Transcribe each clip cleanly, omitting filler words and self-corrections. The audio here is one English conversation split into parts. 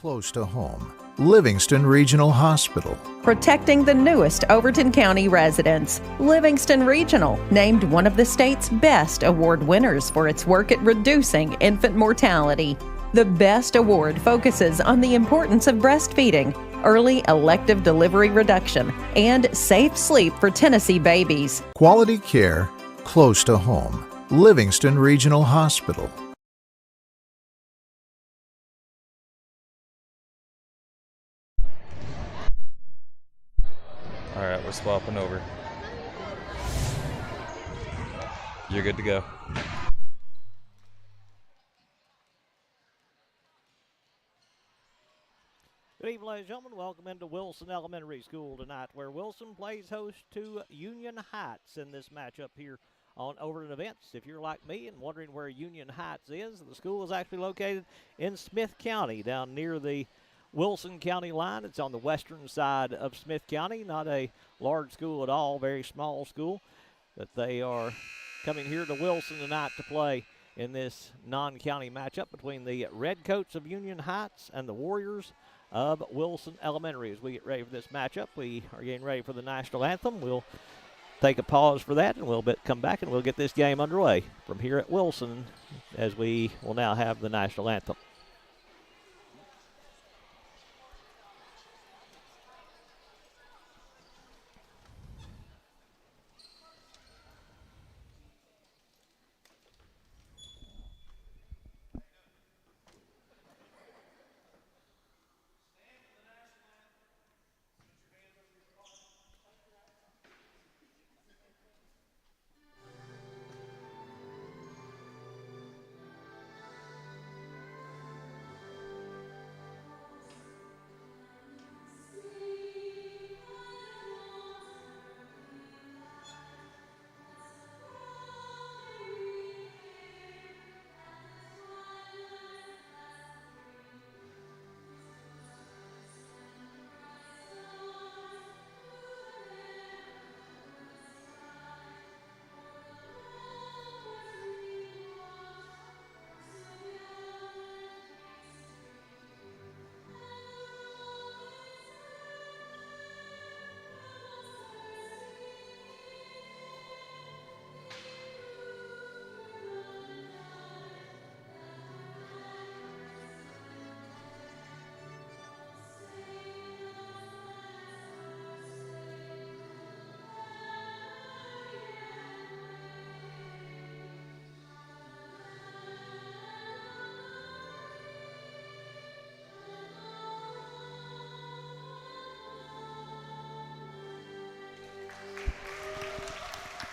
close to home. Livingston Regional Hospital. Protecting the newest Overton County residents. Livingston Regional, named one of the state's best award winners for its work at reducing infant mortality. The BEST Award focuses on the importance of breastfeeding, early elective delivery reduction, and safe sleep for Tennessee babies. Quality care close to home. Livingston Regional Hospital. All right, we're swapping over. You're good to go. Good evening, ladies and gentlemen. Welcome into Wilson Elementary School tonight, where Wilson plays host to Union Heights in this matchup here on Overton Events. If you're like me and wondering where Union Heights is, the school is actually located in Smith County, down near the Wilson County line. It's on the western side of Smith County. Not a large school at all, very small school. But they are coming here to Wilson tonight to play in this non-county matchup between the Redcoats of Union Heights and the Warriors of Wilson Elementary. As we get ready for this matchup, we are getting ready for the national anthem. We'll take a pause for that, and we'll come back and we'll get this game underway from here at Wilson, as we will now have the national anthem.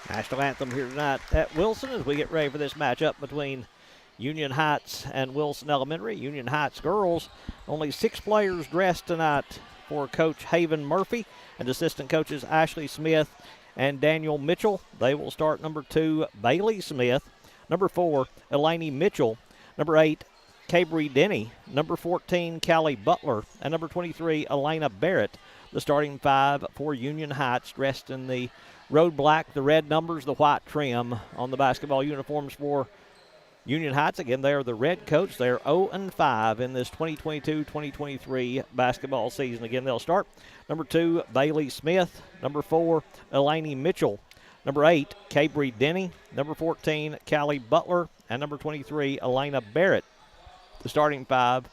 National anthem here tonight at Wilson as we get ready for this matchup between Union Heights and Wilson Elementary. Union Heights girls, only 6 players dressed tonight for Coach Haven Murphy and assistant coaches Ashley Smith and Daniel Mitchell. They will start number 2, Bailey Smith, number 4, Elaney Mitchell, number 8, Cabry Denny, number 14, Callie Butler, and number 23, Elena Barrett. The starting 5 for Union Heights, dressed in the road black, the red numbers, the white trim on the basketball uniforms for Union Heights. Again, they are the Redcoats. They're 0-5 in this 2022-2023 basketball season. Again, they'll start number 2, Bailey Smith, number 4, Elaney Mitchell, number 8, Cabry Denny, number 14, Callie Butler, and number 23, Elena Barrett. The starting 5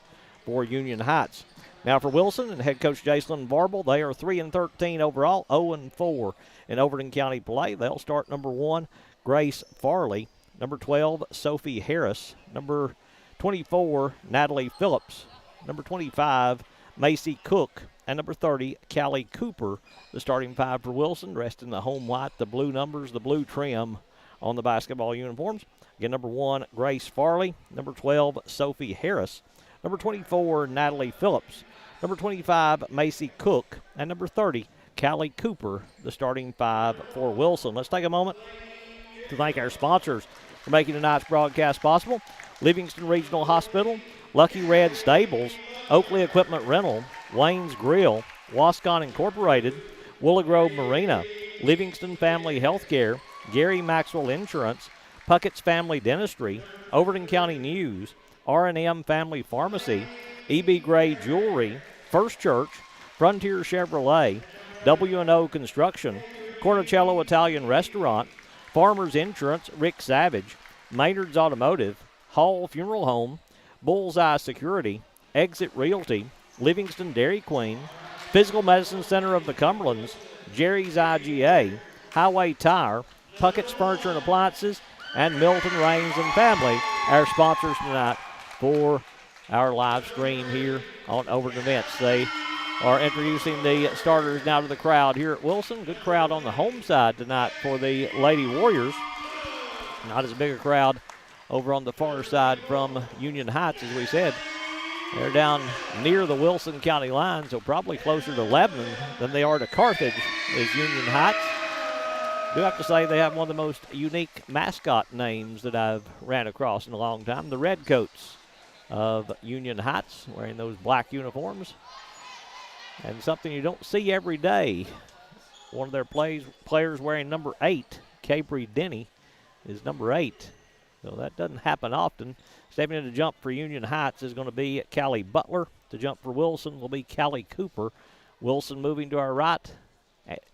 for Union Heights. Now for Wilson and head coach Jason Varble, they are 3-13 overall, 0-4 in Overton County play. They'll start number 1, Grace Farley, number 12, Sophie Harris, number 24, Natalie Phillips, number 25, Macy Cook, and number 30, Callie Cooper. The starting 5 for Wilson, dressed in the home white, the blue numbers, the blue trim on the basketball uniforms. Again, number 1, Grace Farley, number 12, Sophie Harris, number 24, Natalie Phillips, number 25, Macy Cook, and number 30, Callie Cooper, the starting 5 for Wilson. Let's take a moment to thank our sponsors for making tonight's broadcast possible. Livingston Regional Hospital, Lucky Red Stables, Oakley Equipment Rental, Wayne's Grill, Wascon Incorporated, Willow Grove Marina, Livingston Family Healthcare, Gary Maxwell Insurance, Puckett's Family Dentistry, Overton County News, R&M Family Pharmacy, EB Gray Jewelry, First Church, Frontier Chevrolet, W&O Construction, Cornicello Italian Restaurant, Farmers Insurance, Rick Savage, Maynard's Automotive, Hall Funeral Home, Bullseye Security, Exit Realty, Livingston Dairy Queen, Physical Medicine Center of the Cumberlands, Jerry's IGA, Highway Tire, Puckett's Furniture and Appliances, and Milton Rains and Family, our sponsors tonight for our live stream here on Overton Events. They are introducing the starters now to the crowd here at Wilson. Good crowd on the home side tonight for the Lady Warriors. Not as big a crowd over on the far side from Union Heights, as we said. They're down near the Wilson County line, so probably closer to Lebanon than they are to Carthage is Union Heights. Do have to say they have one of the most unique mascot names that I've ran across in a long time. The Redcoats of Union Heights, wearing those black uniforms. And something you don't see every day. One of their players wearing number 8, Capri Denny, is number 8. So that doesn't happen often. Stepping in to jump for Union Heights is going to be Callie Butler. To jump for Wilson will be Callie Cooper. Wilson moving to our right.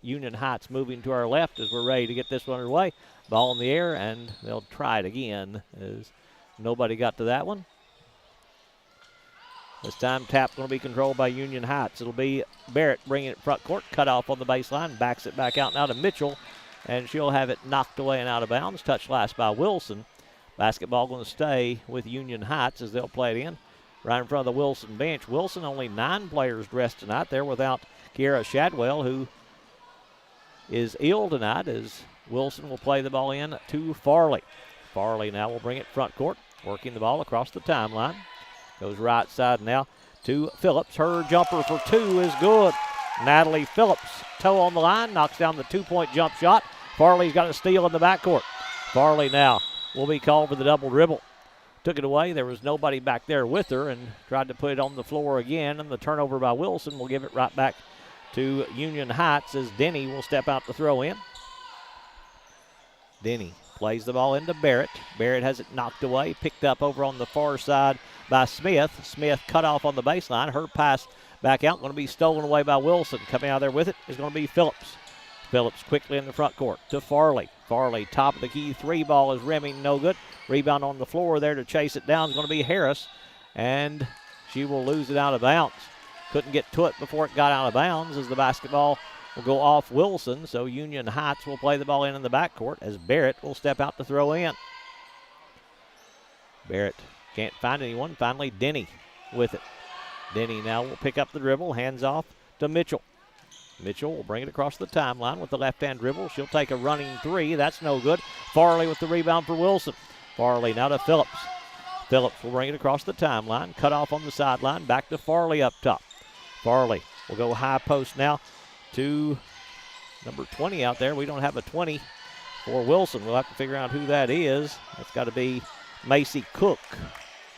Union Heights moving to our left as we're ready to get this one underway. Ball in the air, and they'll try it again as nobody got to that one. This time, tap going to be controlled by Union Heights. It'll be Barrett bringing it front court, cut off on the baseline, backs it back out now to Mitchell, and she'll have it knocked away and out of bounds. Touched last by Wilson. Basketball going to stay with Union Heights as they'll play it in right in front of the Wilson bench. Wilson, only 9 players dressed tonight. They're without Kiara Shadwell, who is ill tonight, as Wilson will play the ball in to Farley. Farley now will bring it front court, working the ball across the timeline. Goes right side now to Phillips. Her jumper for 2 is good. Natalie Phillips, toe on the line, knocks down the 2-point jump shot. Farley's got a steal in the backcourt. Farley now will be called for the double dribble. Took it away. There was nobody back there with her and tried to put it on the floor again. And the turnover by Wilson will give it right back to Union Heights as Denny will step out to throw in. Denny plays the ball into Barrett. Barrett has it knocked away, picked up over on the far side by Smith. Smith cut off on the baseline. Her pass back out, going to be stolen away by Wilson. Coming out there with it is going to be Phillips. Phillips quickly in the front court to Farley. Farley, top of the key, 3 ball is rimming, no good. Rebound on the floor there to chase it down is going to be Harris, and she will lose it out of bounds. Couldn't get to it before it got out of bounds as the basketball will go off Wilson, so Union Heights will play the ball in the backcourt as Barrett will step out to throw in. Barrett can't find anyone. Finally, Denny with it. Denny now will pick up the dribble, hands off to Mitchell. Mitchell will bring it across the timeline with the left-hand dribble. She'll take a running 3. That's no good. Farley with the rebound for Wilson. Farley now to Phillips. Phillips will bring it across the timeline. Cut off on the sideline. Back to Farley up top. Farley will go high post now to number 20 out there. We don't have a 20 for Wilson. We'll have to figure out who that is. It's got to be Macy Cook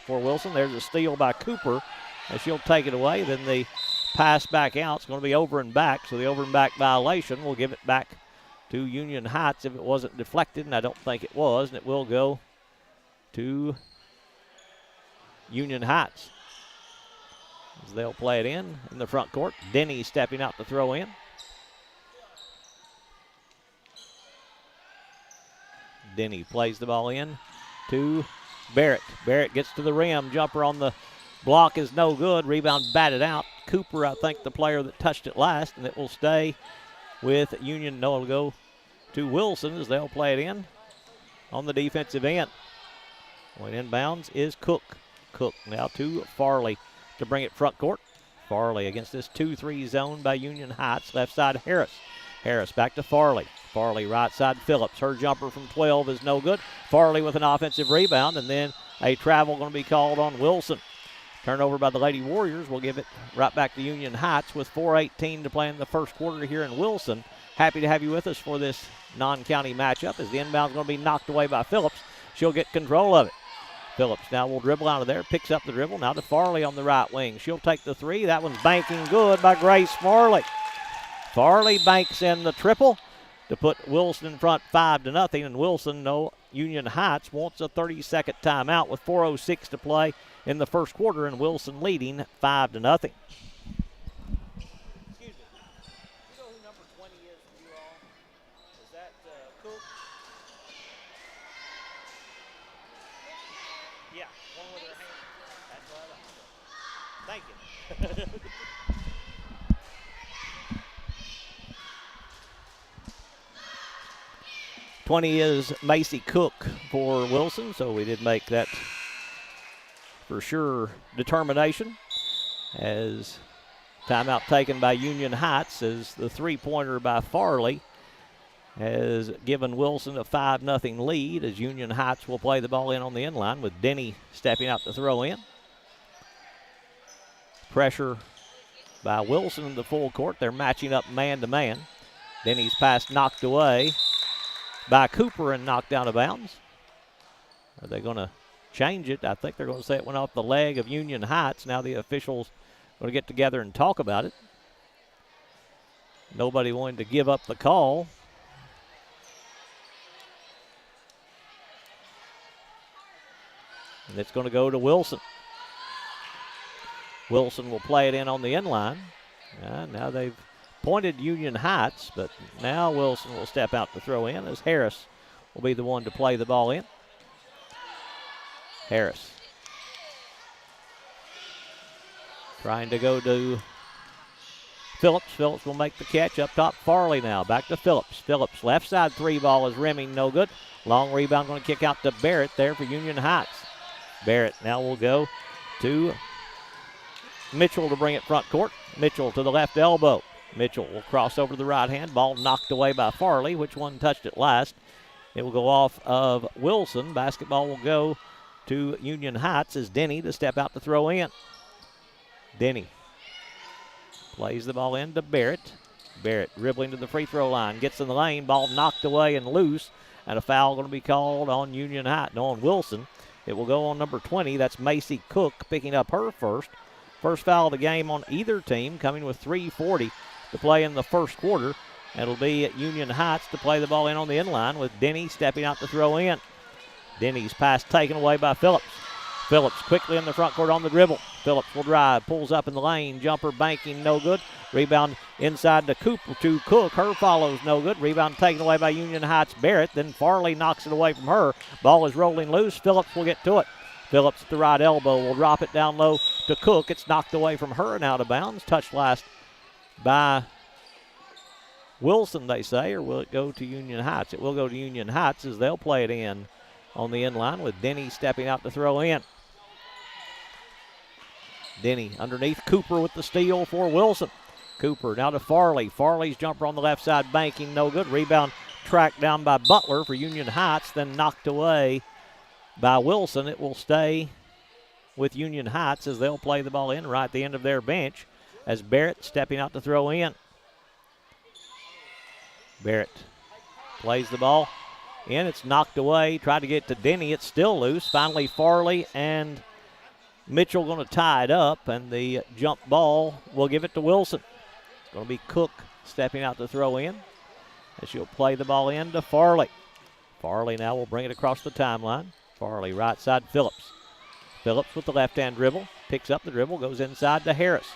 for Wilson. There's a steal by Cooper, and she'll take it away. Then the pass back out. It's going to be over and back, so the over and back violation will give it back to Union Heights if it wasn't deflected, and I don't think it was, and it will go to Union Heights as they'll play it in the front court. Denny stepping out to throw in. Denny plays the ball in to Barrett. Barrett gets to the rim. Jumper on the block is no good. Rebound batted out. Cooper, I think, the player that touched it last, and it will stay with Union. No, it'll go to Wilson as they'll play it in on the defensive end. Going inbounds is Cook. Cook now to Farley to bring it front court. Farley against this 2-3 zone by Union Heights. Left side, Harris. Harris back to Farley. Farley right side, Phillips. Her jumper from 12 is no good. Farley with an offensive rebound, and then a travel going to be called on Wilson. Turnover by the Lady Warriors. We'll give it right back to Union Heights with 4:18 to play in the first quarter here in Wilson. Happy to have you with us for this non-county matchup as the inbound is going to be knocked away by Phillips. She'll get control of it. Phillips now will dribble out of there, picks up the dribble. Now to Farley on the right wing. She'll take the 3. That one's banking good by Grace Farley. Farley banks in the triple to put Wilson in front 5-0, and Wilson Union Heights wants a 30-second timeout with 4:06 to play in the first quarter, and Wilson leading 5-0. Excuse me. You know who number 20 is for you all? Is that Cook? Yeah, one with her hand. That's what I thought. Thank you. 20 is Macy Cook for Wilson, so we did make that for sure determination. As timeout taken by Union Heights, as the three-pointer by Farley has given Wilson a 5-0 lead, as Union Heights will play the ball in on the end line with Denny stepping out to throw in. Pressure by Wilson in the full court. They're matching up man-to-man. Denny's pass knocked away by Cooper and knocked out of bounds. Are they going to change it? I think they're going to say it went off the leg of Union Heights. Now the officials are going to get together and talk about it. Nobody wanted to give up the call. And it's going to go to Wilson. Wilson will play it in on the end line. Now they've pointed Union Heights, but now Wilson will step out to throw in as Harris will be the one to play the ball in. Harris trying to go to Phillips. Phillips will make the catch up top. Farley now back to Phillips. Phillips left side three ball is rimming, no good. Long rebound going to kick out to Barrett there for Union Heights. Barrett now will go to Mitchell to bring it front court. Mitchell to the left elbow. Mitchell will cross over to the right hand. Ball knocked away by Farley. Which one touched it last? It will go off of Wilson. Basketball will go to Union Heights as Denny to step out to throw in. Denny plays the ball in to Barrett. Barrett dribbling to the free throw line. Gets in the lane. Ball knocked away and loose. And a foul going to be called on Union Heights. No, on Wilson. It will go on number 20. That's Macy Cook picking up her first. First foul of the game on either team, coming with 3:40 to play in the first quarter. And it'll be at Union Heights to play the ball in on the end line with Denny stepping out to throw in. Denny's pass taken away by Phillips. Phillips quickly in the front court on the dribble. Phillips will drive, pulls up in the lane, jumper banking, no good. Rebound inside to Cooper to Cook. Her follows, no good. Rebound taken away by Union Heights Barrett. Then Farley knocks it away from her. Ball is rolling loose. Phillips will get to it. Phillips at the right elbow will drop it down low to Cook. It's knocked away from her and out of bounds. Touched last by Wilson, they say, or will it go to Union Heights? It will go to Union Heights as they'll play it in on the end line with Denny stepping out to throw in. Denny underneath Cooper with the steal for Wilson. Cooper now to Farley. Farley's jumper on the left side banking, no good. Rebound tracked down by Butler for Union Heights, then knocked away by Wilson. It will stay with Union Heights as they'll play the ball in right at the end of their bench as Barrett stepping out to throw in. Barrett plays the ball in. It's knocked away. Tried to get to Denny. It's still loose. Finally, Farley and Mitchell going to tie it up, and the jump ball will give it to Wilson. It's going to be Cook stepping out to throw in as she'll play the ball in to Farley. Farley now will bring it across the timeline. Farley right side Phillips. Phillips with the left-hand dribble. Picks up the dribble, goes inside to Harris.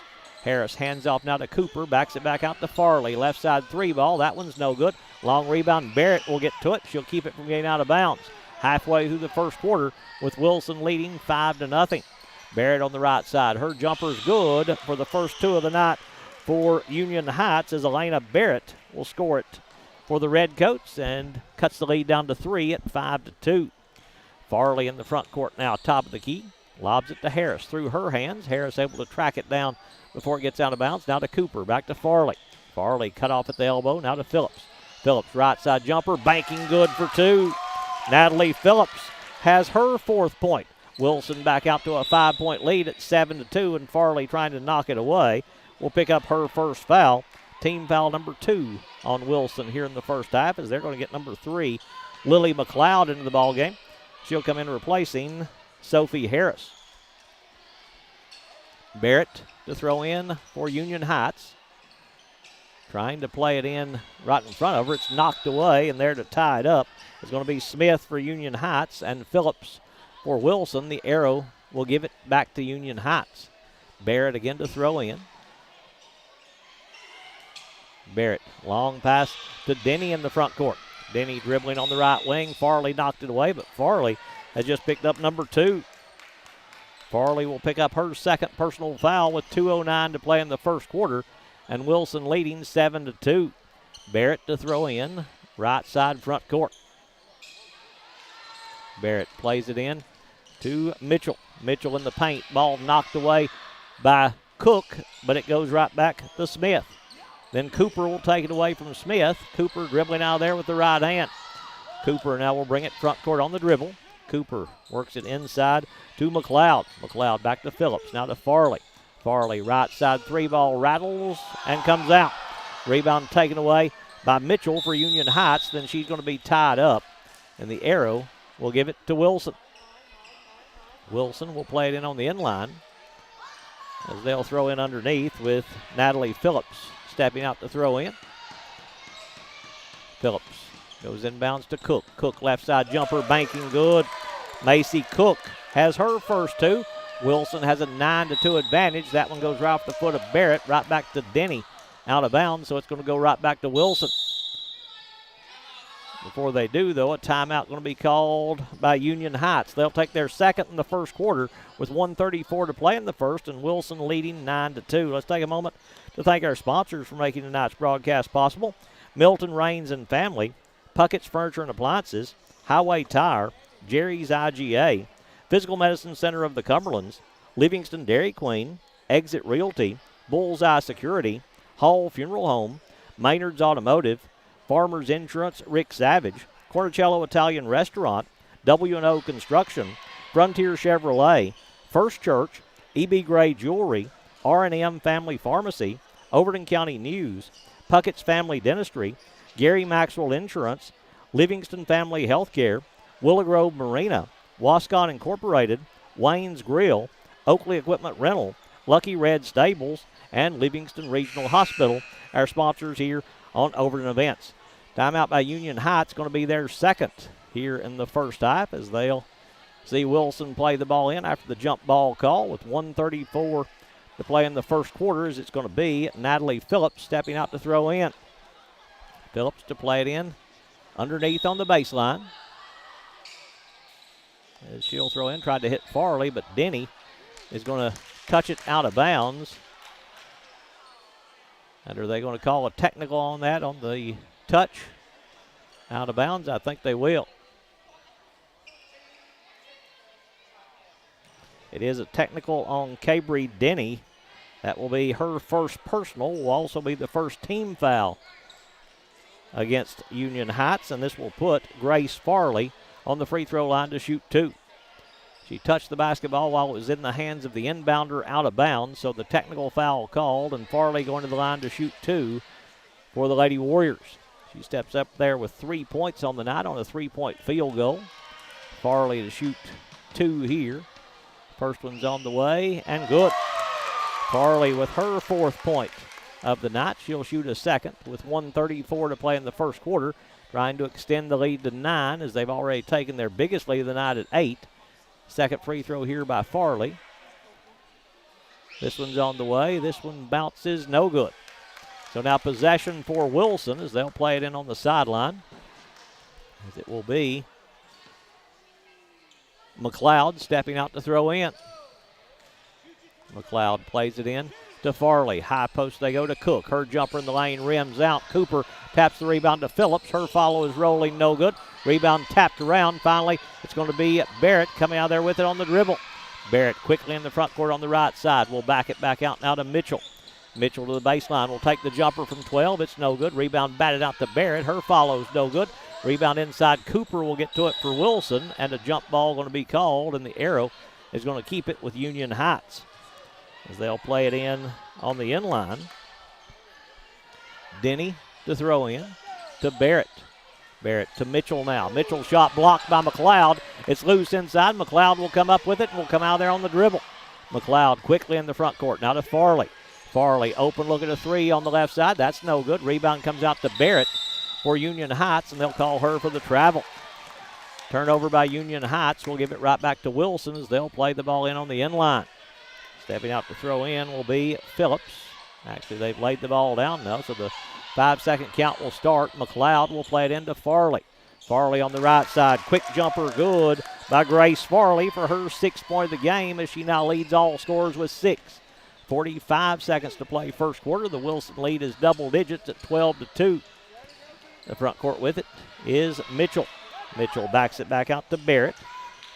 Harris hands off now to Cooper, backs it back out to Farley. Left side three ball, that one's no good. Long rebound, Barrett will get to it. She'll keep it from getting out of bounds. Halfway through the first quarter with Wilson leading 5-0. Barrett on the right side. Her jumper's good for the first two of the night for Union Heights as Elena Barrett will score it for the Redcoats and cuts the lead down to 3 at 5-2. Farley in the front court now, top of the key. Lobs it to Harris through her hands. Harris able to track it down before it gets out of bounds. Now to Cooper, back to Farley. Farley cut off at the elbow, now to Phillips. Phillips right side jumper, banking good for two. Natalie Phillips has her fourth point. Wilson back out to a 5-point lead at 7-2, and Farley trying to knock it away. Will pick up her first foul. Team foul number 2 on Wilson here in the first half as they're going to get number 3, Lily McLeod, into the ball game. She'll come in replacing Sophie Harris. Barrett to throw in for Union Heights. trying to play it in right in front of her. It's knocked away, and there to tie it up is going to be Smith for Union Heights and Phillips for Wilson. The arrow will give it back to Union Heights. Barrett again to throw in. Barrett, long pass to Denny in the front court. Denny dribbling on the right wing. Farley knocked it away, but Farley has just picked up number 2. Farley will pick up her second personal foul with 2:09 to play in the first quarter, and Wilson leading 7-2. Barrett to throw in, right side front court. Barrett plays it in to Mitchell. Mitchell in the paint. Ball knocked away by Cook, but it goes right back to Smith. Then Cooper will take it away from Smith. Cooper dribbling out of there with the right hand. Cooper now will bring it front court on the dribble. Cooper works it inside to McLeod. McLeod back to Phillips. Now to Farley. Farley right side 3-ball rattles and comes out. Rebound taken away by Mitchell for Union Heights. Then she's going to be tied up, and the arrow will give it to Wilson. Wilson will play it in on the inline as they'll throw in underneath with Natalie Phillips stepping out to throw in. Phillips goes inbounds to Cook. Cook left side jumper, banking good. Macy Cook has her first 2. Wilson has a 9-2 advantage. That one goes right off the foot of Barrett, right back to Denny. Out of bounds, so it's going to go right back to Wilson. Before they do, though, a timeout going to be called by Union Heights. They'll take their second in the first quarter with 1:34 to play in the first, and Wilson leading 9-2. Let's take a moment to thank our sponsors for making tonight's broadcast possible. Milton Rains and Family, Puckett's Furniture and Appliances, Highway Tire, Jerry's IGA, Physical Medicine Center of the Cumberlands, Livingston Dairy Queen, Exit Realty, Bullseye Security, Hall Funeral Home, Maynard's Automotive, Farmers Insurance, Rick Savage, Cornicello Italian Restaurant, W&O Construction, Frontier Chevrolet, First Church, E.B. Gray Jewelry, R&M Family Pharmacy, Overton County News, Puckett's Family Dentistry, Gary Maxwell Insurance, Livingston Family Healthcare, Willow Grove Marina, Wascon Incorporated, Wayne's Grill, Oakley Equipment Rental, Lucky Red Stables, and Livingston Regional Hospital, our sponsors here on Overton Events. Timeout by Union Heights going to be their second here in the first half as they'll see Wilson play the ball in after the jump ball call with 1:34 to play in the first quarter, as it's going to be Natalie Phillips stepping out to throw in. Phillips to play it in underneath on the baseline. As she'll throw in, tried to hit Farley, but Denny is going to touch it out of bounds. And are they going to call a technical on that, on the touch? Out of bounds? I think they will. It is a technical on Cabry Denny. That will be her first personal. Will also be the first team foul against Union Heights, and this will put Grace Farley on the free throw line to shoot 2. She touched the basketball while it was in the hands of the inbounder out of bounds, so the technical foul called, and Farley going to the line to shoot 2 for the Lady Warriors. She steps up there with 3 points on the night on a 3-point field goal. Farley to shoot 2 here. First one's on the way, and good. Farley with her 4th point of the night. She'll shoot a second with 1:34 to play in the first quarter, trying to extend the lead to 9 as they've already taken their biggest lead of the night at 8. Second free throw here by Farley. This one's on the way. This one bounces, no good. So now possession for Wilson as they'll play it in on the sideline. As it will be McLeod stepping out to throw in. McLeod plays it in to Farley. High post they go to Cook. Her jumper in the lane rims out. Cooper taps the rebound to Phillips. Her follow is rolling, no good. Rebound tapped around. Finally, it's going to be Barrett coming out there with it on the dribble. Barrett quickly in the front court on the right side. Will back it back out now to Mitchell. Mitchell to the baseline. Will take the jumper from 12. It's no good. Rebound batted out to Barrett. Her follow's no good. Rebound inside. Cooper will get to it for Wilson, and a jump ball going to be called, and the arrow is going to keep it with Union Heights as they'll play it in on the inline. Denny to throw in to Barrett. Barrett to Mitchell now. Mitchell shot blocked by McLeod. It's loose inside. McLeod will come up with it and will come out there on the dribble. McLeod quickly in the front court. Now to Farley. Farley open look at a three on the left side. That's no good. Rebound comes out to Barrett for Union Heights, and they'll call her for the travel. Turnover by Union Heights. We'll give it right back to Wilson as they'll play the ball in on the end line. Stepping out to throw in will be Phillips. Actually, they've laid the ball down now, so the 5-second count will start. McLeod will play it into Farley. Farley on the right side. Quick jumper good by Grace Farley for her 6th point of the game as she now leads all scorers with 6. 45 seconds to play first quarter. The Wilson lead is double digits at 12-2. The front court with it is Mitchell. Mitchell backs it back out to Barrett.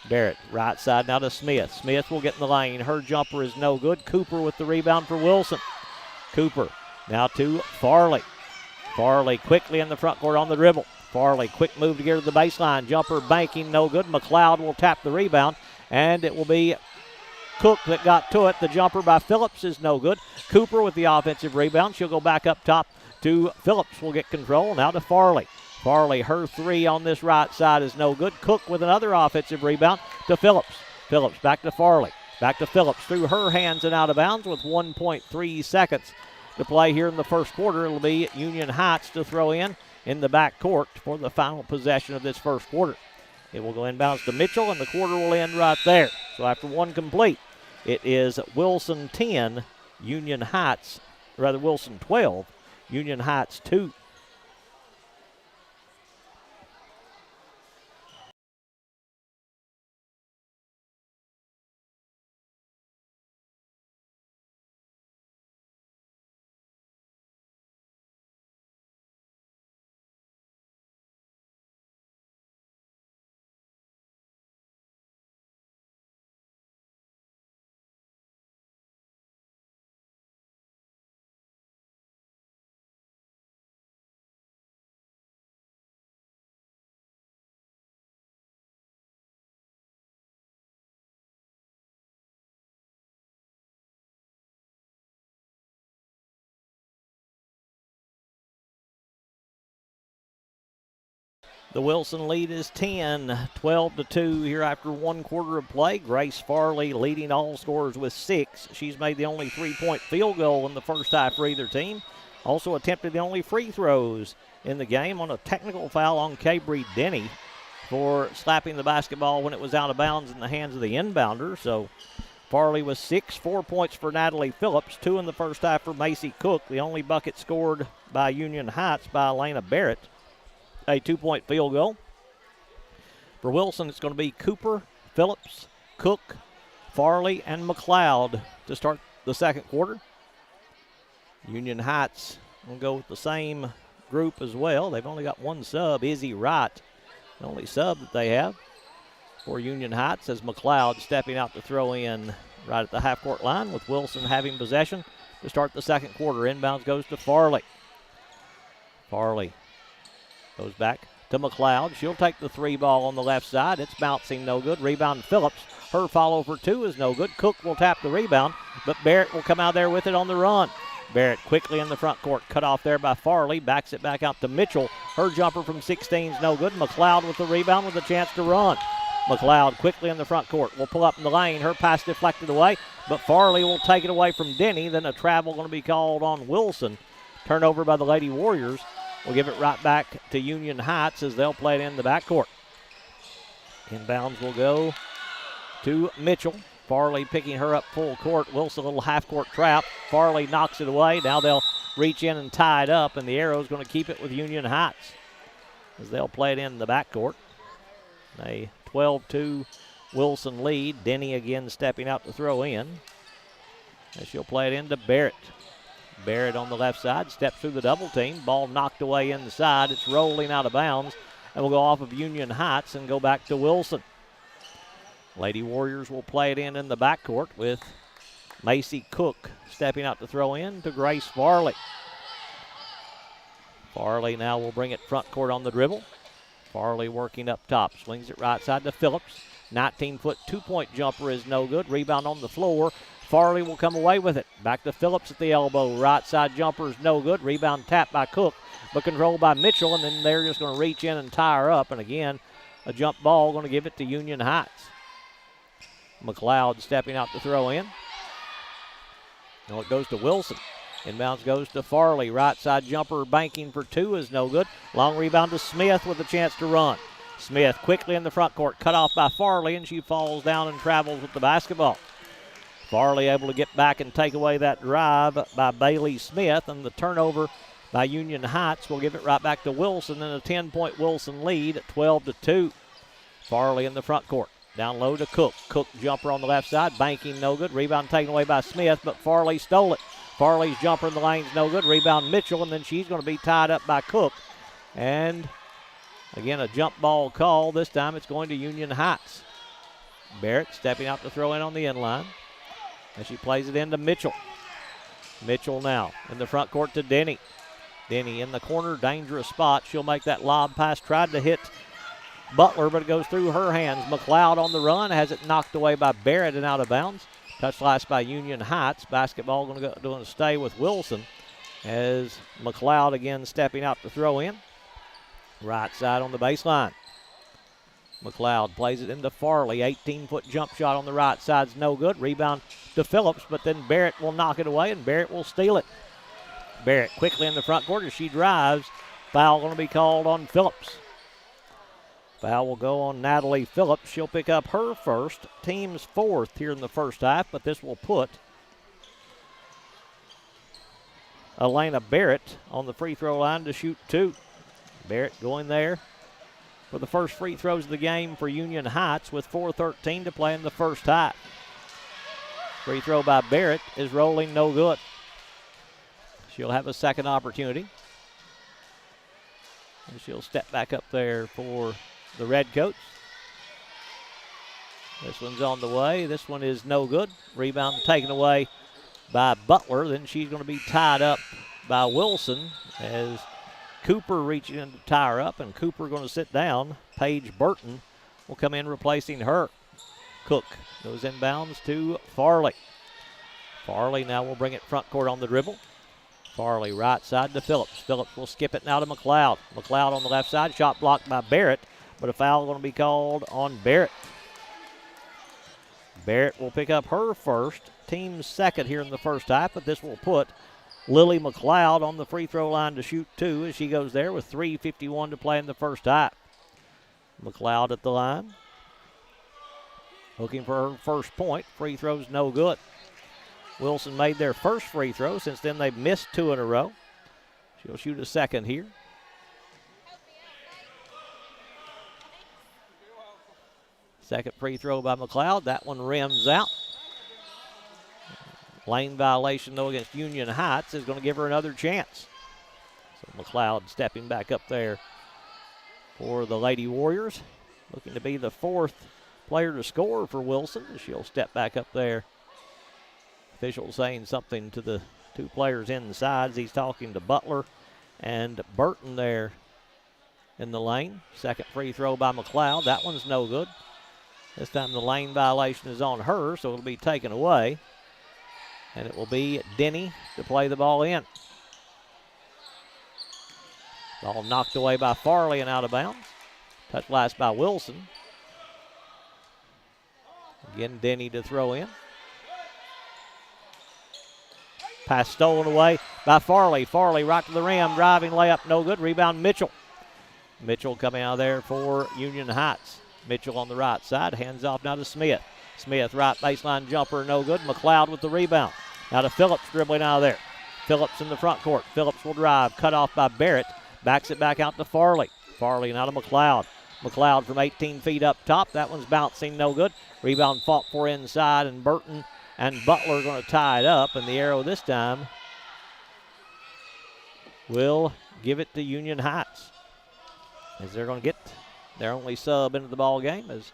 Barrett, right side now to Smith. Smith will get in the lane. Her jumper is no good. Cooper with the rebound for Wilson. Cooper now to Farley. Farley quickly in the front court on the dribble. Farley, quick move to get to the baseline. Jumper banking, no good. McLeod will tap the rebound, and it will be Cook that got to it. The jumper by Phillips is no good. Cooper with the offensive rebound. She'll go back up top to Phillips. Will get control now to Farley. Farley, her three on this right side is no good. Cook with another offensive rebound to Phillips. Phillips back to Farley. Back to Phillips through her hands and out of bounds with 1.3 seconds to play here in the first quarter. It'll be Union Heights to throw in the back court for the final possession of this first quarter. It will go inbounds to Mitchell, and the quarter will end right there. So after one complete, it is Wilson 10, Wilson 12, Union Heights 2. The Wilson lead is 10, 12-2 here after one quarter of play. Grace Farley leading all scorers with 6. She's made the only 3-point field goal in the first half for either team. Also attempted the only free throws in the game on a technical foul on Cabry Denny for slapping the basketball when it was out of bounds in the hands of the inbounder. So Farley was 6, 4 points for Natalie Phillips, 2 in the first half for Macy Cook. The only bucket scored by Union Heights by Elena Barrett. A 2-point field goal. For Wilson, it's going to be Cooper, Phillips, Cook, Farley, and McLeod to start the second quarter. Union Heights will go with the same group as well. They've only got one sub, Izzy Wright, the only sub that they have for Union Heights, as McLeod stepping out to throw in right at the half-court line with Wilson having possession to start the second quarter. Inbounds goes to Farley. Farley goes back to McLeod. She'll take the three ball on the left side. It's bouncing no good. Rebound Phillips. Her follow for 2 is no good. Cook will tap the rebound, but Barrett will come out there with it on the run. Barrett quickly in the front court. Cut off there by Farley. Backs it back out to Mitchell. Her jumper from 16 is no good. McLeod with the rebound with a chance to run. McLeod quickly in the front court. Will pull up in the lane. Her pass deflected away, but Farley will take it away from Denny. Then a travel going to be called on Wilson. Turnover by the Lady Warriors. We'll give it right back to Union Heights as they'll play it in the backcourt. Inbounds will go to Mitchell. Farley picking her up full court. Wilson, a little half-court trap. Farley knocks it away. Now they'll reach in and tie it up, and the Arrows going to keep it with Union Heights as they'll play it in the backcourt. A 12-2 Wilson lead. Denny again stepping out to throw in. And she'll play it into Barrett. Barrett on the left side, steps through the double team. Ball knocked away inside. It's rolling out of bounds and will go off of Union Heights and go back to Wilson. Lady Warriors will play it in the backcourt with Macy Cook stepping out to throw in to Grace Farley. Farley now will bring it front court on the dribble. Farley working up top, swings it right side to Phillips. 19-foot 2-point jumper is no good. Rebound on the floor. Farley will come away with it. Back to Phillips at the elbow. Right side jumper is no good. Rebound tapped by Cook, but controlled by Mitchell, and then they're just going to reach in and tie her up. And again, a jump ball going to give it to Union Heights. McLeod stepping out to throw in. No, it goes to Wilson. Inbounds goes to Farley. Right side jumper banking for two is no good. Long rebound to Smith with a chance to run. Smith quickly in the front court, cut off by Farley, and she falls down and travels with the basketball. Farley able to get back and take away that drive by Bailey Smith, and the turnover by Union Heights will give it right back to Wilson, and a 10-point Wilson lead at 12-2. Farley in the front court. Down low to Cook. Cook jumper on the left side, banking no good. Rebound taken away by Smith, but Farley stole it. Farley's jumper in the lane's no good. Rebound Mitchell, and then she's going to be tied up by Cook. And again, a jump ball call. This time it's going to Union Heights. Barrett stepping out to throw in on the end line. And she plays it into Mitchell. Mitchell now in the front court to Denny. Denny in the corner, dangerous spot. She'll make that lob pass. Tried to hit Butler, but it goes through her hands. McLeod on the run, has it knocked away by Barrett and out of bounds. Touch last by Union Heights. Basketball going to stay with Wilson as McLeod again stepping out to throw in. Right side on the baseline. McLeod plays it into Farley. 18-foot jump shot on the right side's no good. Rebound to Phillips, but then Barrett will knock it away, and Barrett will steal it. Barrett quickly in the front court as she drives. Foul going to be called on Phillips. Foul will go on Natalie Phillips. She'll pick up her first, team's fourth here in the first half, but this will put Elena Barrett on the free throw line to shoot two. Barrett going there for the first free throws of the game for Union Heights with 4:13 to play in the first half. Free throw by Barrett is rolling no good. She'll have a second opportunity. And she'll step back up there for the Redcoats. This one's on the way. This one is no good. Rebound taken away by Butler. Then she's going to be tied up by Wilson as Cooper reaching in to tie her up, and Cooper going to sit down. Paige Burton will come in replacing her. Cook goes inbounds to Farley. Farley now will bring it front court on the dribble. Farley right side to Phillips. Phillips will skip it now to McLeod. McLeod on the left side, shot blocked by Barrett, but a foul going to be called on Barrett. Barrett will pick up her first, team's second here in the first half, but this will put Lily McLeod on the free throw line to shoot two as she goes there with 3:51 to play in the first half. McLeod at the line. Looking for her first point. Free throw's no good. Wilson made their first free throw. Since then, they've missed two in a row. She'll shoot a second here. Second free throw by McLeod. That one rims out. Lane violation, though, against Union Heights is going to give her another chance. So McLeod stepping back up there for the Lady Warriors. Looking to be the fourth player to score for Wilson. She'll step back up there. Official saying something to the two players inside. He's talking to Butler and Burton there in the lane. Second free throw by McLeod. That one's no good. This time the lane violation is on her, so it'll be taken away. And it will be Denny to play the ball in. Ball knocked away by Farley and out of bounds. Touch last by Wilson. Again, Denny to throw in. Pass stolen away by Farley. Farley right to the rim, driving layup, no good. Rebound Mitchell. Mitchell coming out there for Union Heights. Mitchell on the right side, hands off now to Smith. Smith right baseline jumper, no good. McLeod with the rebound. Now to Phillips dribbling out of there. Phillips in the front court. Phillips will drive, cut off by Barrett. Backs it back out to Farley. Farley now to McLeod. McLeod from 18 feet up top. That one's bouncing, no good. Rebound fought for inside, and Burton and Butler going to tie it up, and the arrow this time will give it to Union Heights. As they're going to get their only sub into the ball game as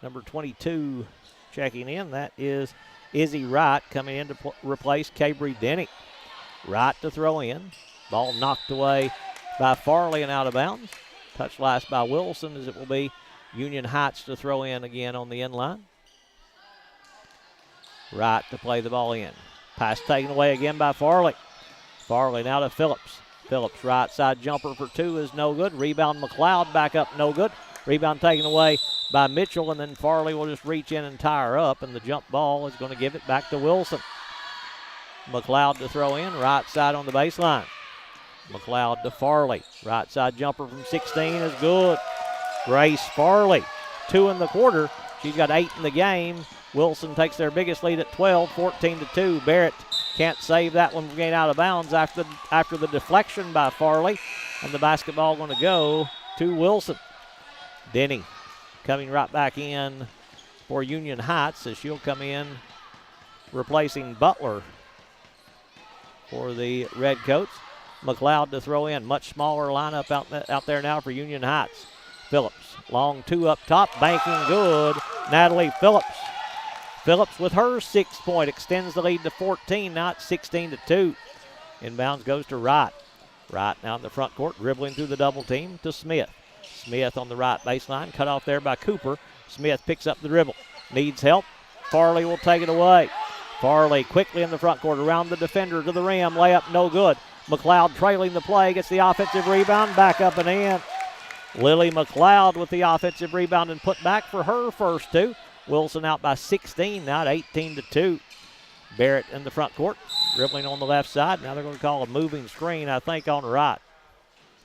number 22 checking in. That is Izzy Wright coming in to replace Cabry Denny. Wright to throw in. Ball knocked away by Farley and out of bounds. Touch last by Wilson as it will be Union Heights to throw in again on the end line. Wright to play the ball in. Pass taken away again by Farley. Farley now to Phillips. Phillips right side jumper for two is no good. Rebound McLeod back up, no good. Rebound taken away by Mitchell, and then Farley will just reach in and tie her up, and the jump ball is going to give it back to Wilson. McLeod to throw in, right side on the baseline. McLeod to Farley. Right side jumper from 16 is good. Grace Farley, 2 in the quarter. She's got 8 in the game. Wilson takes their biggest lead at 12, 14-2. Barrett can't save that one from getting out of bounds after the deflection by Farley. And the basketball going to go to Wilson. Denny coming right back in for Union Heights as she'll come in replacing Butler for the Redcoats. McLeod to throw in. Much smaller lineup out there now for Union Heights. Phillips, long 2 up top, banking good. Natalie Phillips. Phillips with her 6 point extends the lead to 14, now it's 16-2. Inbounds goes to Wright. Wright now in the front court, dribbling through the double team to Smith. Smith on the right baseline, cut off there by Cooper. Smith picks up the dribble, needs help. Farley will take it away. Farley quickly in the front court, around the defender to the rim, layup no good. McLeod trailing the play, gets the offensive rebound, back up and in. Lily McLeod with the offensive rebound and put back for her first 2. Wilson out by 16, now at 18-2. Barrett in the front court, dribbling on the left side. Now they're going to call a moving screen, I think, on Wright.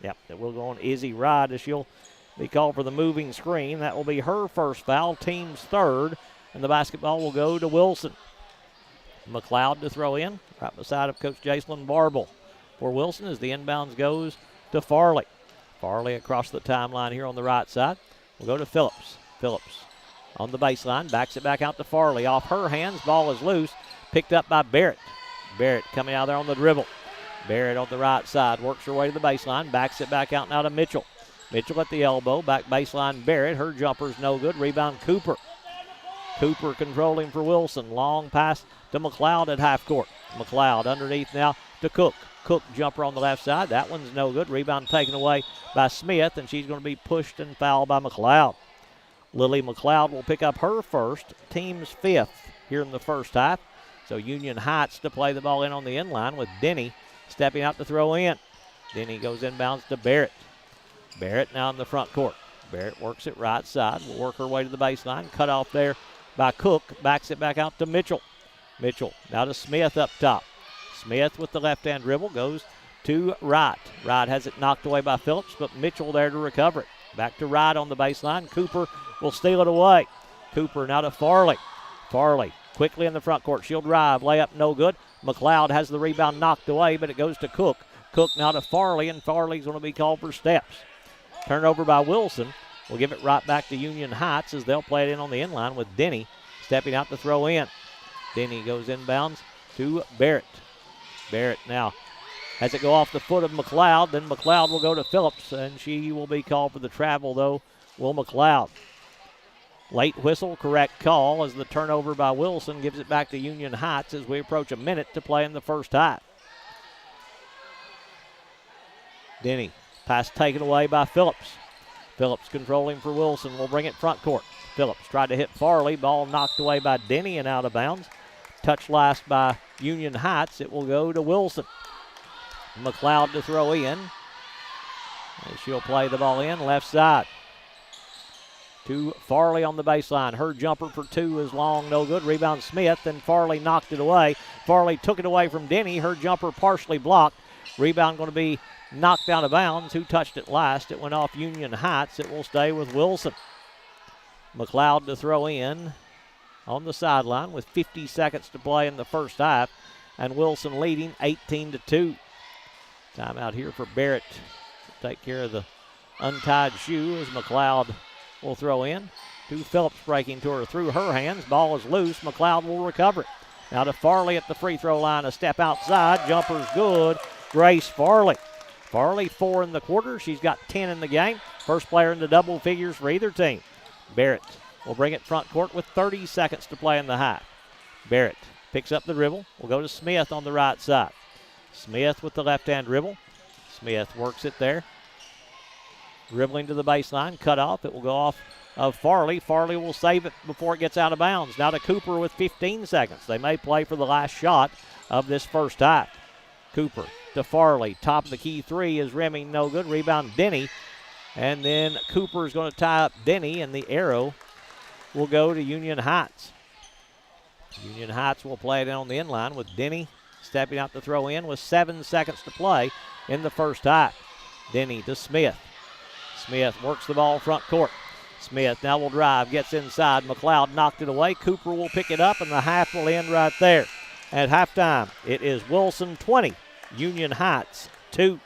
Yep, it will go on Izzy Wright as she'll be called for the moving screen. That will be her first foul, team's third, and the basketball will go to Wilson. McLeod to throw in, right beside of Coach Jacelyn Barble. For Wilson as the inbounds goes to Farley. Farley across the timeline here on the right side. We'll go to Phillips. Phillips on the baseline, backs it back out to Farley. Off her hands, ball is loose, picked up by Barrett. Barrett coming out there on the dribble. Barrett on the right side, works her way to the baseline, backs it back out now to Mitchell. Mitchell at the elbow, back baseline Barrett. Her jumper's no good, rebound Cooper. Cooper controlling for Wilson. Long pass to McLeod at half court. McLeod underneath now to Cook. Cook jumper on the left side. That one's no good. Rebound taken away by Smith, and she's going to be pushed and fouled by McLeod. Lily McLeod will pick up her first, team's 5th here in the first half. So Union Heights to play the ball in on the inline with Denny stepping out to throw in. Denny goes inbounds to Barrett. Barrett now in the front court. Barrett works it right side. Will work her way to the baseline. Cut off there by Cook. Backs it back out to Mitchell. Mitchell now to Smith up top. Smith with the left-hand dribble goes to Wright. Wright has it knocked away by Phillips, but Mitchell there to recover it. Back to Wright on the baseline. Cooper will steal it away. Cooper now to Farley. Farley quickly in the front court. She'll drive. Layup no good. McLeod has the rebound knocked away, but it goes to Cook. Cook now to Farley, and Farley's going to be called for steps. Turnover by Wilson. We'll give it right back to Union Heights as they'll play it in on the inline with Denny stepping out to throw in. Denny goes inbounds to Barrett. Barrett now has it go off the foot of McLeod. Then McLeod will go to Phillips, and she will be called for the travel, though, Will McLeod. Late whistle, correct call, as the turnover by Wilson gives it back to Union Heights as we approach a minute to play in the first half. Denny, pass taken away by Phillips. Phillips controlling for Wilson, will bring it front court. Phillips tried to hit Farley, ball knocked away by Denny and out of bounds. Touch last by Union Heights. It will go to Wilson. McLeod to throw in. And she'll play the ball in left side to Farley on the baseline. Her jumper for 2 is long, no good. Rebound Smith, then Farley knocked it away. Farley took it away from Denny. Her jumper partially blocked. Rebound going to be knocked out of bounds. Who touched it last? It went off Union Heights. It will stay with Wilson. McLeod to throw in on the sideline with 50 seconds to play in the first half, and Wilson leading 18-2. Timeout here for Barrett to take care of the untied shoe as McLeod will throw in. To Phillips breaking to her through her hands. Ball is loose. McLeod will recover it. Now to Farley at the free throw line. A step outside. Jumper's good. Grace Farley. Farley 4 in the quarter. She's got 10 in the game. First player in the double figures for either team. Barrett will bring it front court with 30 seconds to play in the half. Barrett picks up the dribble. Will go to Smith on the right side. Smith with the left-hand dribble. Smith works it there. Dribbling to the baseline. Cut off. It will go off of Farley. Farley will save it before it gets out of bounds. Now to Cooper with 15 seconds. They may play for the last shot of this first half. Cooper to Farley. Top of the key 3 is rimming no good. Rebound Denny. And then Cooper is going to tie up Denny, and the arrow will go to Union Heights. Union Heights will play it on the inline with Denny stepping out to throw in with 7 seconds to play in the first half. Denny to Smith. Smith works the ball front court. Smith now will drive, gets inside. McLeod knocked it away. Cooper will pick it up, and the half will end right there. At halftime, it is Wilson 20, Union Heights 2.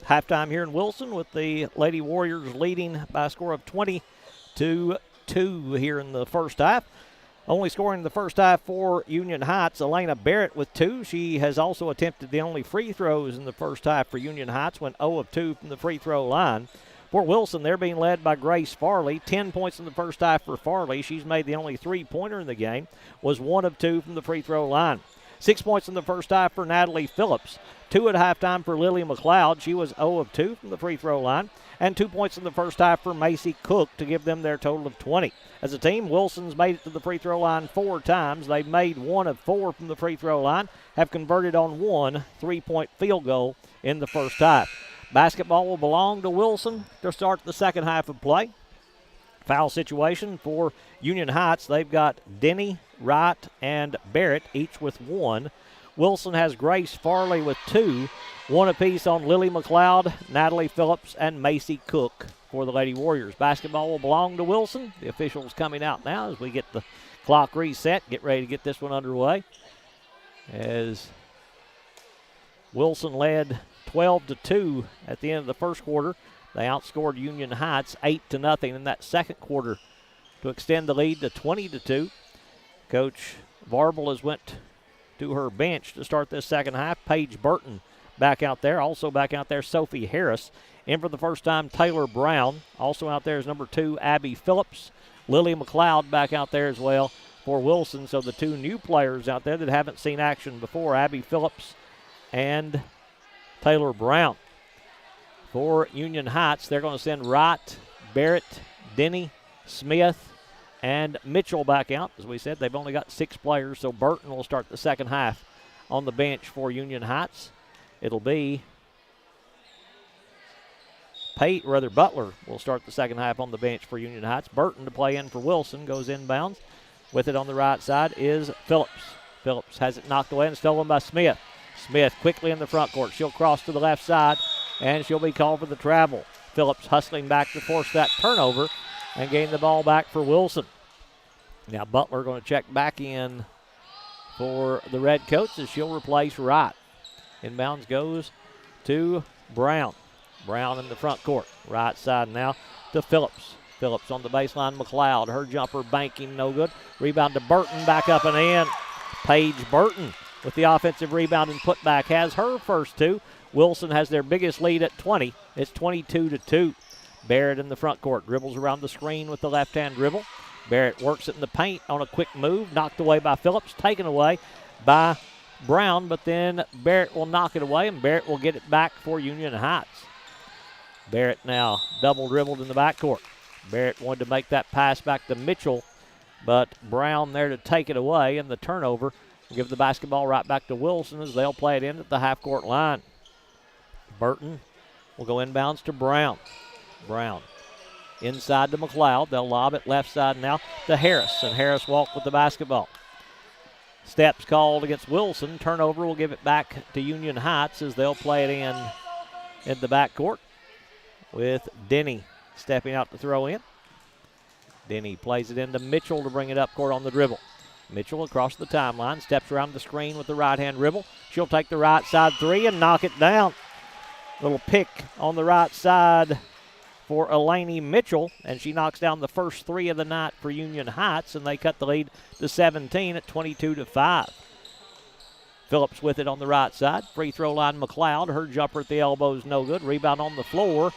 Halftime here in Wilson with the Lady Warriors leading by a score of 20-2 here in the first half. Only scoring in the first half for Union Heights, Elena Barrett with 2. She has also attempted the only free throws in the first half for Union Heights, went 0 of 2 from the free throw line. For Wilson, they're being led by Grace Farley. 10 points in the first half for Farley. She's made the only three-pointer in the game, was 1 of 2 from the free throw line. 6 points in the first half for Natalie Phillips. 2 at halftime for Lily McLeod. She was 0 of 2 from the free throw line. And 2 points in the first half for Macy Cook to give them their total of 20. As a team, Wilson's made it to the free throw line 4 times. They've made 1 of 4 from the free throw line, have converted on 1 3-point field goal in the first half. Basketball will belong to Wilson to start the second half of play. Foul situation for Union Heights. They've got Denny, Wright, and Barrett, each with 1. Wilson has Grace Farley with 2. 1 apiece on Lily McLeod, Natalie Phillips, and Macy Cook for the Lady Warriors. Basketball will belong to Wilson. The officials coming out now as we get the clock reset. Get ready to get this one underway. As Wilson led 12-2 at the end of the first quarter. They outscored Union Heights 8-0 in that second quarter to extend the lead to 20-2. Coach Varble has went to her bench to start this second half. Paige Burton back out there. Also back out there, Sophie Harris. In for the first time, Taylor Brown. Also out there is number 2, Abby Phillips. Lily McLeod back out there as well for Wilson. So the 2 new players out there that haven't seen action before, Abby Phillips and Taylor Brown. For Union Heights, they're going to send Wright, Barrett, Denny, Smith, and Mitchell back out. As we said, they've only got 6 players, so Burton will start the second half on the bench for Union Heights. It'll be Butler will start the second half on the bench for Union Heights. Burton to play in for Wilson goes inbounds. With it on the right side is Phillips. Phillips has it knocked away and stolen by Smith. Smith quickly in the front court. She'll cross to the left side, and she'll be called for the travel. Phillips hustling back to force that turnover and gain the ball back for Wilson. Now Butler going to check back in for the Redcoats as she'll replace Wright. Inbounds goes to Brown. Brown in the front court. Right side now to Phillips. Phillips on the baseline. McLeod, her jumper banking, no good. Rebound to Burton, back up and in. Paige Burton with the offensive rebound and putback has her first 2. Wilson has their biggest lead at 20. It's 22-2. Barrett in the front court. Dribbles around the screen with the left-hand dribble. Barrett works it in the paint on a quick move. Knocked away by Phillips. Taken away by Brown, but then Barrett will knock it away, and Barrett will get it back for Union Heights. Barrett now double dribbled in the backcourt. Barrett wanted to make that pass back to Mitchell, but Brown there to take it away, and the turnover will give the basketball right back to Wilson as they'll play it in at the half-court line. Burton will go inbounds to Brown. Brown inside to McLeod. They'll lob it left side now to Harris, and Harris walked with the basketball. Steps called against Wilson. Turnover will give it back to Union Heights as they'll play it in the backcourt with Denny stepping out to throw in. Denny plays it into Mitchell to bring it up court on the dribble. Mitchell across the timeline, steps around the screen with the right-hand dribble. She'll take the right side 3 and knock it down. Little pick on the right side for Elaney Mitchell, and she knocks down the first 3 of the night for Union Heights, and they cut the lead to 17 at 22-5. Phillips with it on the right side. Free throw line, McLeod. Her jumper at the elbow is no good. Rebound on the floor.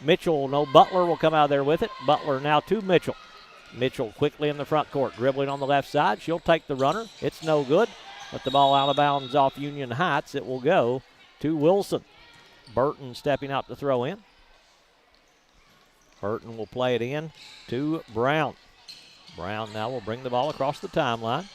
Mitchell, no, Butler will come out of there with it. Butler now to Mitchell. Mitchell quickly in the front court, dribbling on the left side. She'll take the runner. It's no good. But the ball out of bounds off Union Heights. It will go to Wilson. Burton stepping out to throw in. Burton will play it in to Brown. Brown now will bring the ball across the timeline.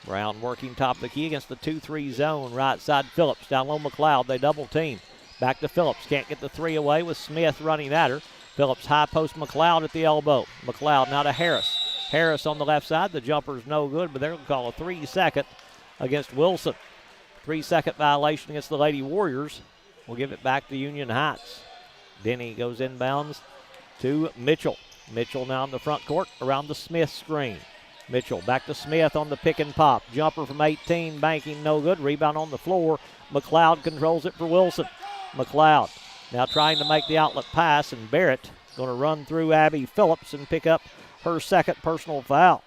Brown working top of the key against the 2-3 zone. Right side Phillips. Down low McLeod. They double team. Back to Phillips. Can't get the 3 away with Smith running at her. Phillips high post McLeod at the elbow. McLeod now to Harris. Harris on the left side. The jumper's no good, but they're going to call a 3-second against Wilson. 3-second violation against the Lady Warriors. We'll give it back to Union Heights. Denny goes inbounds to Mitchell. Mitchell now in the front court around the Smith screen. Mitchell back to Smith on the pick and pop. Jumper from 18, banking no good. Rebound on the floor. McLeod controls it for Wilson. McLeod now trying to make the outlet pass, and Barrett going to run through Abby Phillips and pick up her second personal foul.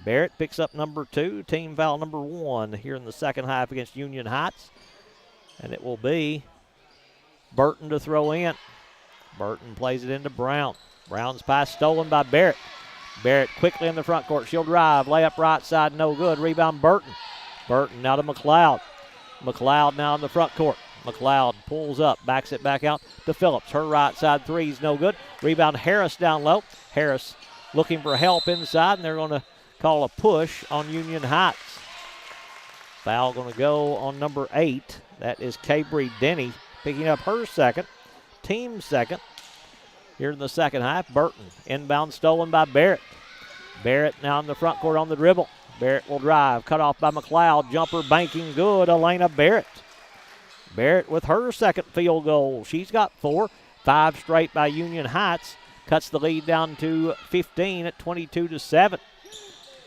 Barrett picks up number 2, team foul number 1 here in the second half against Union Heights. And it will be Burton to throw in. Burton plays it into Brown. Brown's pass stolen by Barrett. Barrett quickly in the front court. She'll drive. Layup right side, no good. Rebound Burton. Burton now to McLeod. McLeod now in the front court. McLeod pulls up, backs it back out to Phillips. Her right side three's no good. Rebound Harris down low. Harris looking for help inside, and they're going to call a push on Union Heights. Foul going to go on number 8. That is Cabry Denny picking up her second, team second. Here in the second half, Burton inbound stolen by Barrett. Barrett now in the front court on the dribble. Barrett will drive, cut off by McLeod. Jumper banking good, Elena Barrett. Barrett with her second field goal. She's got 4, 5 straight by Union Heights. Cuts the lead down to 15 at 22-7.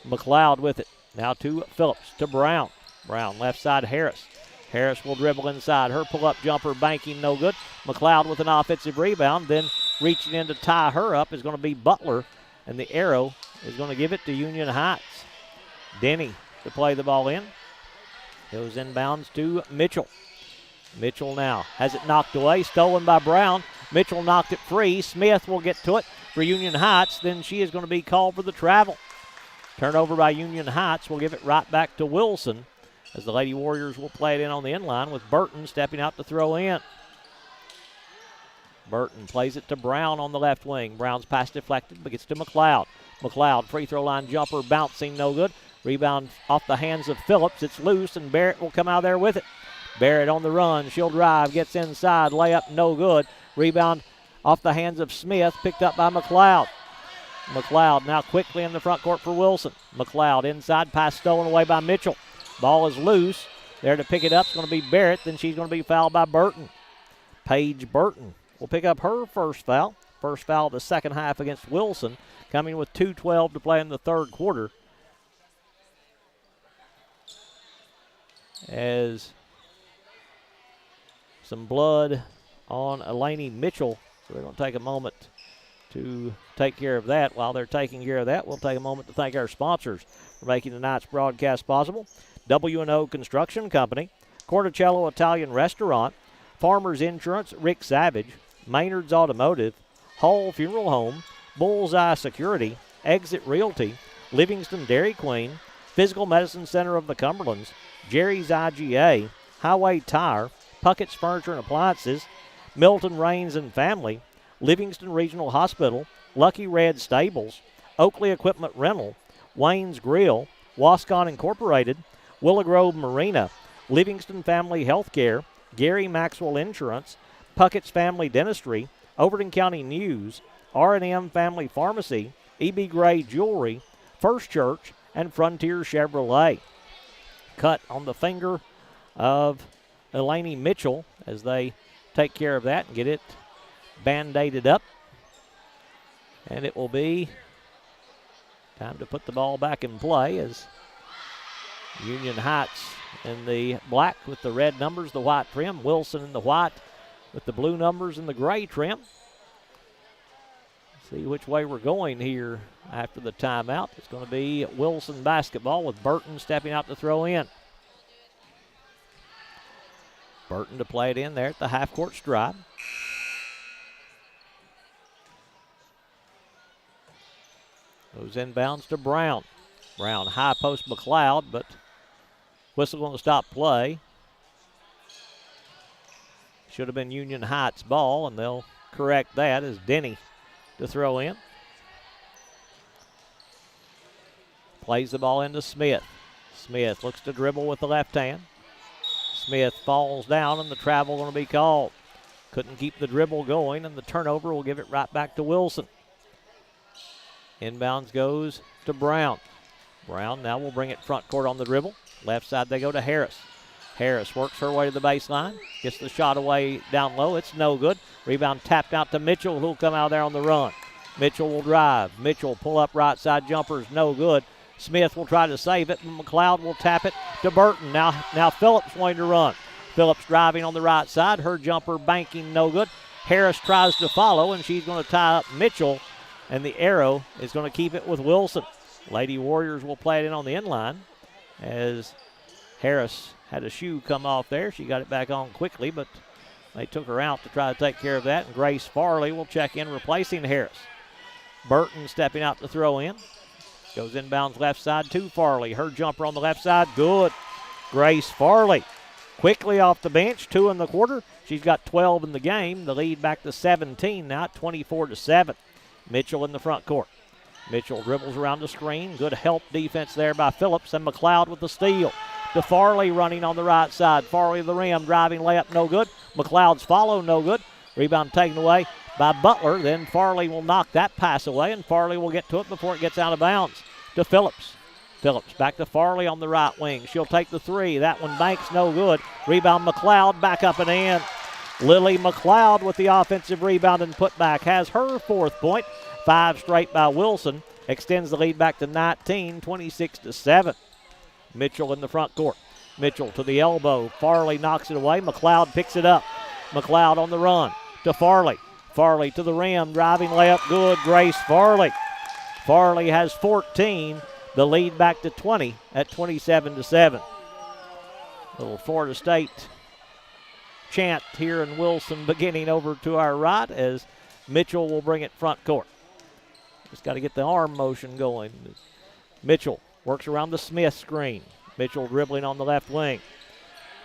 McLeod with it. Now to Phillips, to Brown. Brown left side Harris. Harris will dribble inside. Her pull-up jumper banking no good. McLeod with an offensive rebound. Then reaching in to tie her up is going to be Butler. And the arrow is going to give it to Union Heights. Denny to play the ball in. Goes inbounds to Mitchell. Mitchell now has it knocked away. Stolen by Brown. Mitchell knocked it free. Smith will get to it for Union Heights. Then she is going to be called for the travel. Turnover by Union Heights. We'll give it right back to Wilson as the Lady Warriors will play it in on the end line with Burton stepping out to throw in. Burton plays it to Brown on the left wing. Brown's pass deflected, but gets to McLeod. McLeod, free throw line jumper, bouncing no good. Rebound off the hands of Phillips. It's loose, and Barrett will come out there with it. Barrett on the run. She'll drive, gets inside. Layup no good. Rebound off the hands of Smith, picked up by McLeod. McLeod now quickly in the front court for Wilson. McLeod inside, pass stolen away by Mitchell. Ball is loose. There to pick it up is going to be Barrett. Then she's going to be fouled by Burton. Paige Burton will pick up her first foul. First foul of the second half against Wilson, coming with 2:12 to play in the third quarter. As some blood on Eleni Mitchell. So they're going to take a moment to take care of that. While they're taking care of that, we'll take a moment to thank our sponsors for making tonight's broadcast possible. W&O Construction Company, Corticello Italian Restaurant, Farmers Insurance, Rick Savage, Maynard's Automotive, Hall Funeral Home, Bullseye Security, Exit Realty, Livingston Dairy Queen, Physical Medicine Center of the Cumberlands, Jerry's IGA, Highway Tire, Puckett's Furniture and Appliances, Milton Rains and Family, Livingston Regional Hospital, Lucky Red Stables, Oakley Equipment Rental, Wayne's Grill, Wascon Incorporated, Willow Grove Marina, Livingston Family Healthcare, Gary Maxwell Insurance, Puckett's Family Dentistry, Overton County News, R&M Family Pharmacy, E.B. Gray Jewelry, First Church, and Frontier Chevrolet. Cut on the finger of Eleni Mitchell as they take care of that and get it band-aided up. And it will be time to put the ball back in play as Union Heights in the black with the red numbers, the white trim. Wilson in the white with the blue numbers and the gray trim. See which way we're going here after the timeout. It's going to be Wilson basketball with Burton stepping out to throw in. Burton to play it in there at the half-court stripe. Goes inbounds to Brown. Brown high post McLeod, but whistle going to stop play. Should have been Union Heights ball, and they'll correct that as Denny to throw in. Plays the ball into Smith. Smith looks to dribble with the left hand. Smith falls down, and the travel going to be called. Couldn't keep the dribble going, and the turnover will give it right back to Wilson. Inbounds goes to Brown. Brown now will bring it front court on the dribble. Left side they go to Harris. Harris works her way to the baseline. Gets the shot away down low. It's no good. Rebound tapped out to Mitchell, who'll come out there on the run. Mitchell will drive. Mitchell pull up right side jumper is no good. Smith will try to save it, and McLeod will tap it to Burton. Now Phillips wanting to run. Phillips driving on the right side. Her jumper banking no good. Harris tries to follow, and she's going to tie up Mitchell, and the arrow is going to keep it with Wilson. Lady Warriors will play it in on the end line as Harris had a shoe come off there. She got it back on quickly, but they took her out to try to take care of that, and Grace Farley will check in replacing Harris. Burton stepping out to throw in. Goes inbounds left side to Farley. Her jumper on the left side, good. Grace Farley quickly off the bench, 2 in the quarter. She's got 12 in the game. The lead back to 17 now, 24-7. Mitchell in the front court. Mitchell dribbles around the screen. Good help defense there by Phillips, and McLeod with the steal. To Farley running on the right side. Farley to the rim, driving layup, no good. McLeod's follow, no good. Rebound taken away by Butler. Then Farley will knock that pass away, and Farley will get to it before it gets out of bounds. To Phillips. Phillips back to Farley on the right wing. She'll take the three. That one banks, no good. Rebound McLeod, back up and in. Lily McLeod with the offensive rebound and putback has her 4th point. 5 straight by Wilson. Extends the lead back to 19, 26-7. Mitchell in the front court. Mitchell to the elbow. Farley knocks it away. McLeod picks it up. McLeod on the run to Farley. Farley to the rim. Driving layup good. Grace Farley. Farley has 14. The lead back to 20 at 27-7. Little Florida State chant here in Wilson beginning over to our right as Mitchell will bring it front court. Just got to get the arm motion going. Mitchell works around the Smith screen. Mitchell dribbling on the left wing.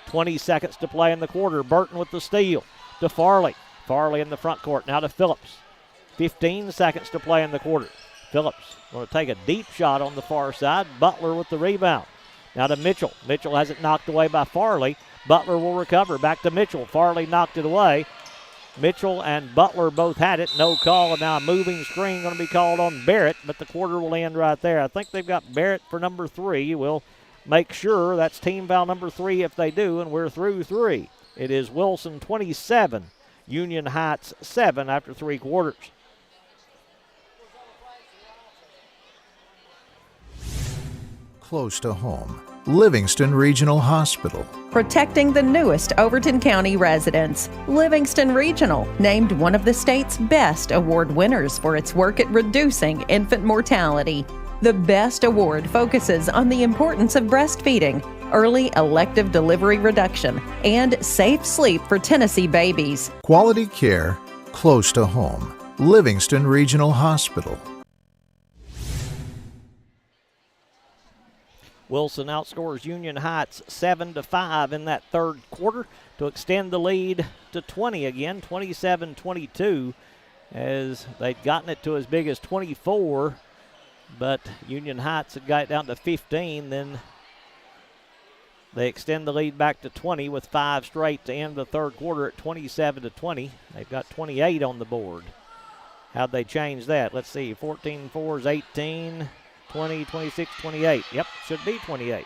20 seconds to play in the quarter. Burton with the steal to Farley. Farley in the front court. Now to Phillips. 15 seconds to play in the quarter. Phillips going to take a deep shot on the far side. Butler with the rebound. Now to Mitchell. Mitchell has it knocked away by Farley. Butler will recover. Back to Mitchell. Farley knocked it away. Mitchell and Butler both had it. No call, and now a moving screen going to be called on Barrett, but the quarter will end right there. I think they've got Barrett for number 3. We'll make sure that's team foul number 3 if they do, and we're through 3. It is Wilson 27, Union Heights 7 after 3 quarters. Close to home. Livingston Regional Hospital. Protecting the newest Overton County residents. Livingston Regional, named one of the state's best award winners for its work at reducing infant mortality. The BEST Award focuses on the importance of breastfeeding, early elective delivery reduction, and safe sleep for Tennessee babies. Quality care close to home. Livingston Regional Hospital. Wilson outscores Union Heights 7-5 in that 3rd quarter to extend the lead to 20 again, 27-22, as they'd gotten it to as big as 24, but Union Heights had got it down to 15. Then they extend the lead back to 20 with 5 straight to end the 3rd quarter at 27-20. They've got 28 on the board. How'd they change that? Let's see, 14-4 is 18. 20, 26, 28. Yep, should be 28.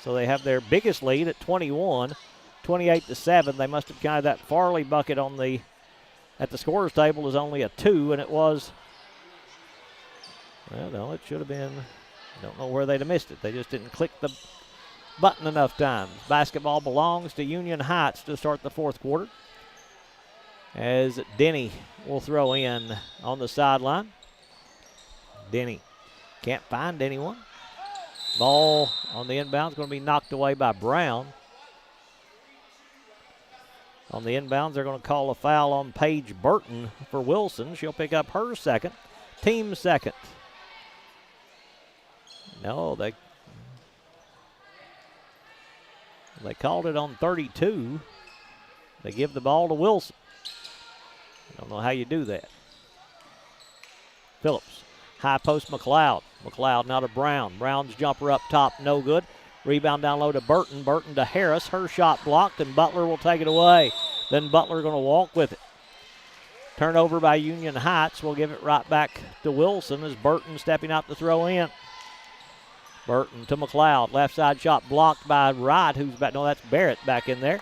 So they have their biggest lead at 21, 28-7. They must have counted that Farley bucket on at the scorer's table is only a 2, and it was, well, no, it should have been, I don't know where they'd have missed it. They just didn't click the button enough times. Basketball belongs to Union Heights to start the 4th quarter, as Denny will throw in on the sideline. Denny can't find anyone. Ball on the inbound is going to be knocked away by Brown. On the inbounds, they're going to call a foul on Paige Burton for Wilson. She'll pick up her 2nd, team 2nd. No, they called it on 32. They give the ball to Wilson. I don't know how you do that. Phillips. High post McLeod. McLeod now to Brown. Brown's jumper up top, no good. Rebound down low to Burton. Burton to Harris. Her shot blocked, and Butler will take it away. Then Butler going to walk with it. Turnover by Union Heights. We'll give it right back to Wilson as Burton stepping out to throw in. Burton to McLeod. Left side shot blocked by Wright, who's back. No, that's Barrett back in there.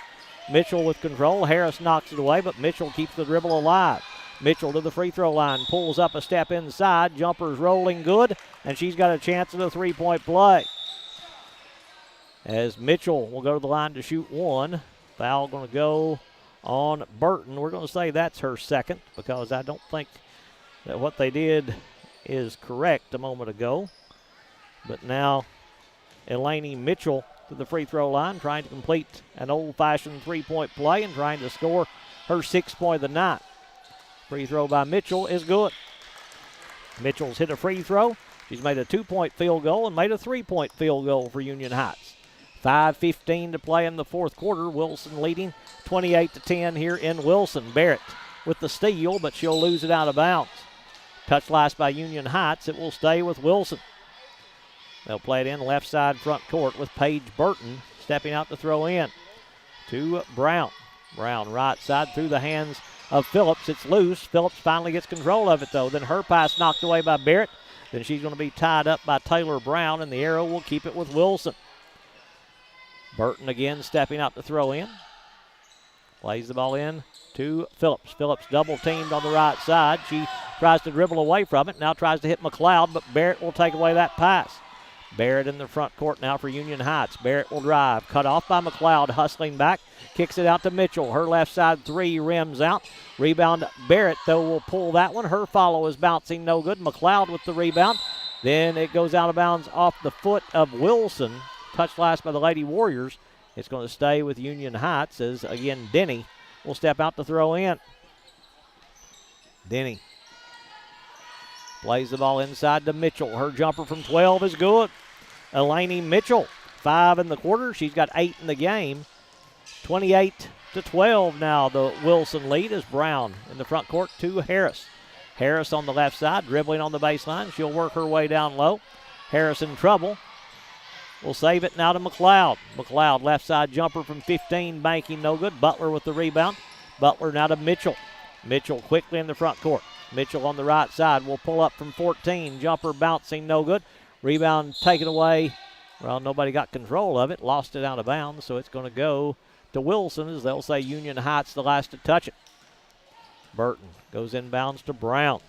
Mitchell with control. Harris knocks it away, but Mitchell keeps the dribble alive. Mitchell to the free throw line, pulls up a step inside, jumper's rolling good, and she's got a chance at a 3-point play. As Mitchell will go to the line to shoot 1. Foul going to go on Burton. We're going to say that's her 2nd because I don't think that what they did is correct a moment ago. But now Elaney Mitchell to the free throw line, trying to complete an old-fashioned 3-point play and trying to score her 6th point of the night. Free throw by Mitchell is good. Mitchell's hit a free throw. She's made a 2-point field goal and made a 3-point field goal for Union Heights. 5:15 to play in the fourth quarter. Wilson leading 28-10 here in Wilson. Barrett with the steal, but she'll lose it out of bounds. Touch last by Union Heights. It will stay with Wilson. They'll play it in left side front court with Paige Burton stepping out to throw in to Brown. Brown right side through the hands of Phillips. It's loose. Phillips finally gets control of it, though. Then her pass knocked away by Barrett. Then she's going to be tied up by Taylor Brown, and the arrow will keep it with Wilson. Burton again stepping out to throw in. Plays the ball in to Phillips. Phillips double teamed on the right side. She tries to dribble away from it. Now tries to hit McLeod, but Barrett will take away that pass. Barrett in the front court now for Union Heights. Barrett will drive. Cut off by McLeod. Hustling back. Kicks it out to Mitchell. Her left side three rims out. Rebound Barrett, though, will pull that one. Her follow is bouncing no good. McLeod with the rebound. Then it goes out of bounds off the foot of Wilson. Touched last by the Lady Warriors. It's going to stay with Union Heights as, again, Denny will step out to throw in. Denny plays the ball inside to Mitchell. Her jumper from 12 is good. Elaney Mitchell, 5 in the quarter. She's got 8 in the game. 28-12 now. The Wilson lead is Brown in the front court to Harris. Harris on the left side, dribbling on the baseline. She'll work her way down low. Harris in trouble. Will save it now to McLeod. McLeod, left side jumper from 15, banking no good. Butler with the rebound. Butler now to Mitchell. Mitchell quickly in the front court. Mitchell on the right side will pull up from 14. Jumper bouncing no good. Rebound taken away. Well, nobody got control of it. Lost it out of bounds, so it's going to go to Wilson, as they'll say Union Heights the last to touch it. Burton goes inbounds to Brown.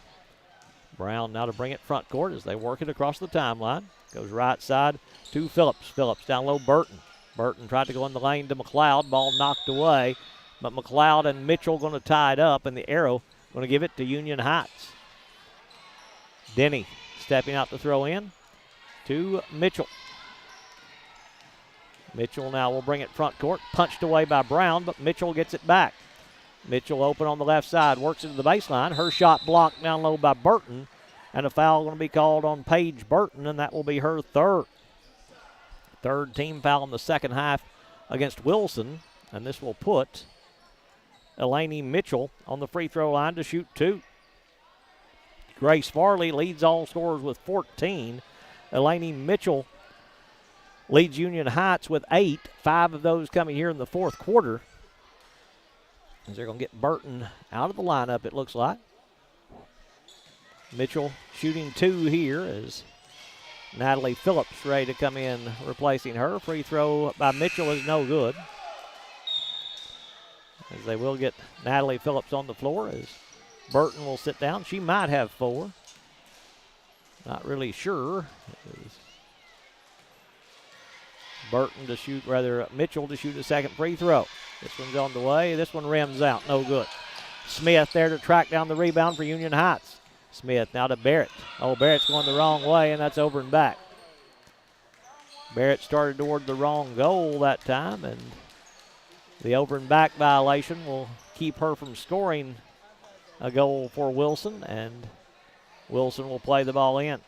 Brown now to bring it front court as they work it across the timeline. Goes right side to Phillips. Phillips down low, Burton. Burton tried to go in the lane to McLeod. Ball knocked away. But McLeod and Mitchell going to tie it up, and the arrow going to give it to Union Heights. Denny stepping out to throw in to Mitchell. Mitchell now will bring it front court. Punched away by Brown, but Mitchell gets it back. Mitchell open on the left side, works into the baseline. Her shot blocked down low by Burton, and a foul going to be called on Paige Burton, and that will be her third. Third team foul in the second half against Wilson, and this will put Elaney Mitchell on the free throw line to shoot 2. Grace Farley leads all scorers with 14. Elaney Mitchell leads Union Heights with 8. 5 of those coming here in the fourth quarter. As they're going to get Burton out of the lineup, it looks like. Mitchell shooting 2 here as Natalie Phillips ready to come in replacing her. Free throw by Mitchell is no good. As they will get Natalie Phillips on the floor as Burton will sit down. She might have 4. Not really sure. Mitchell to shoot a second free throw. This one's on the way. This one rims out. No good. Smith there to track down the rebound for Union Heights. Smith now to Barrett. Oh, Barrett's going the wrong way, and that's over and back. Barrett started toward the wrong goal that time, and the over and back violation will keep her from scoring a goal for Wilson, and Wilson will play the ball in.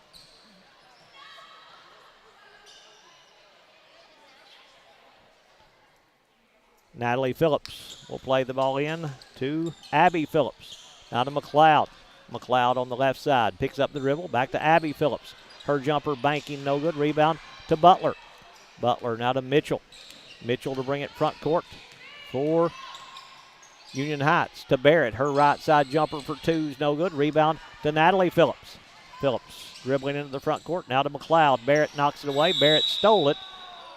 Natalie Phillips will play the ball in to Abby Phillips. Now to McLeod. McLeod on the left side. Picks up the dribble. Back to Abby Phillips. Her jumper banking no good. Rebound to Butler. Butler now to Mitchell. Mitchell to bring it front court for Union Heights. To Barrett. Her right side jumper for 2's no good. Rebound to Natalie Phillips. Phillips dribbling into the front court. Now to McLeod. Barrett knocks it away. Barrett stole it.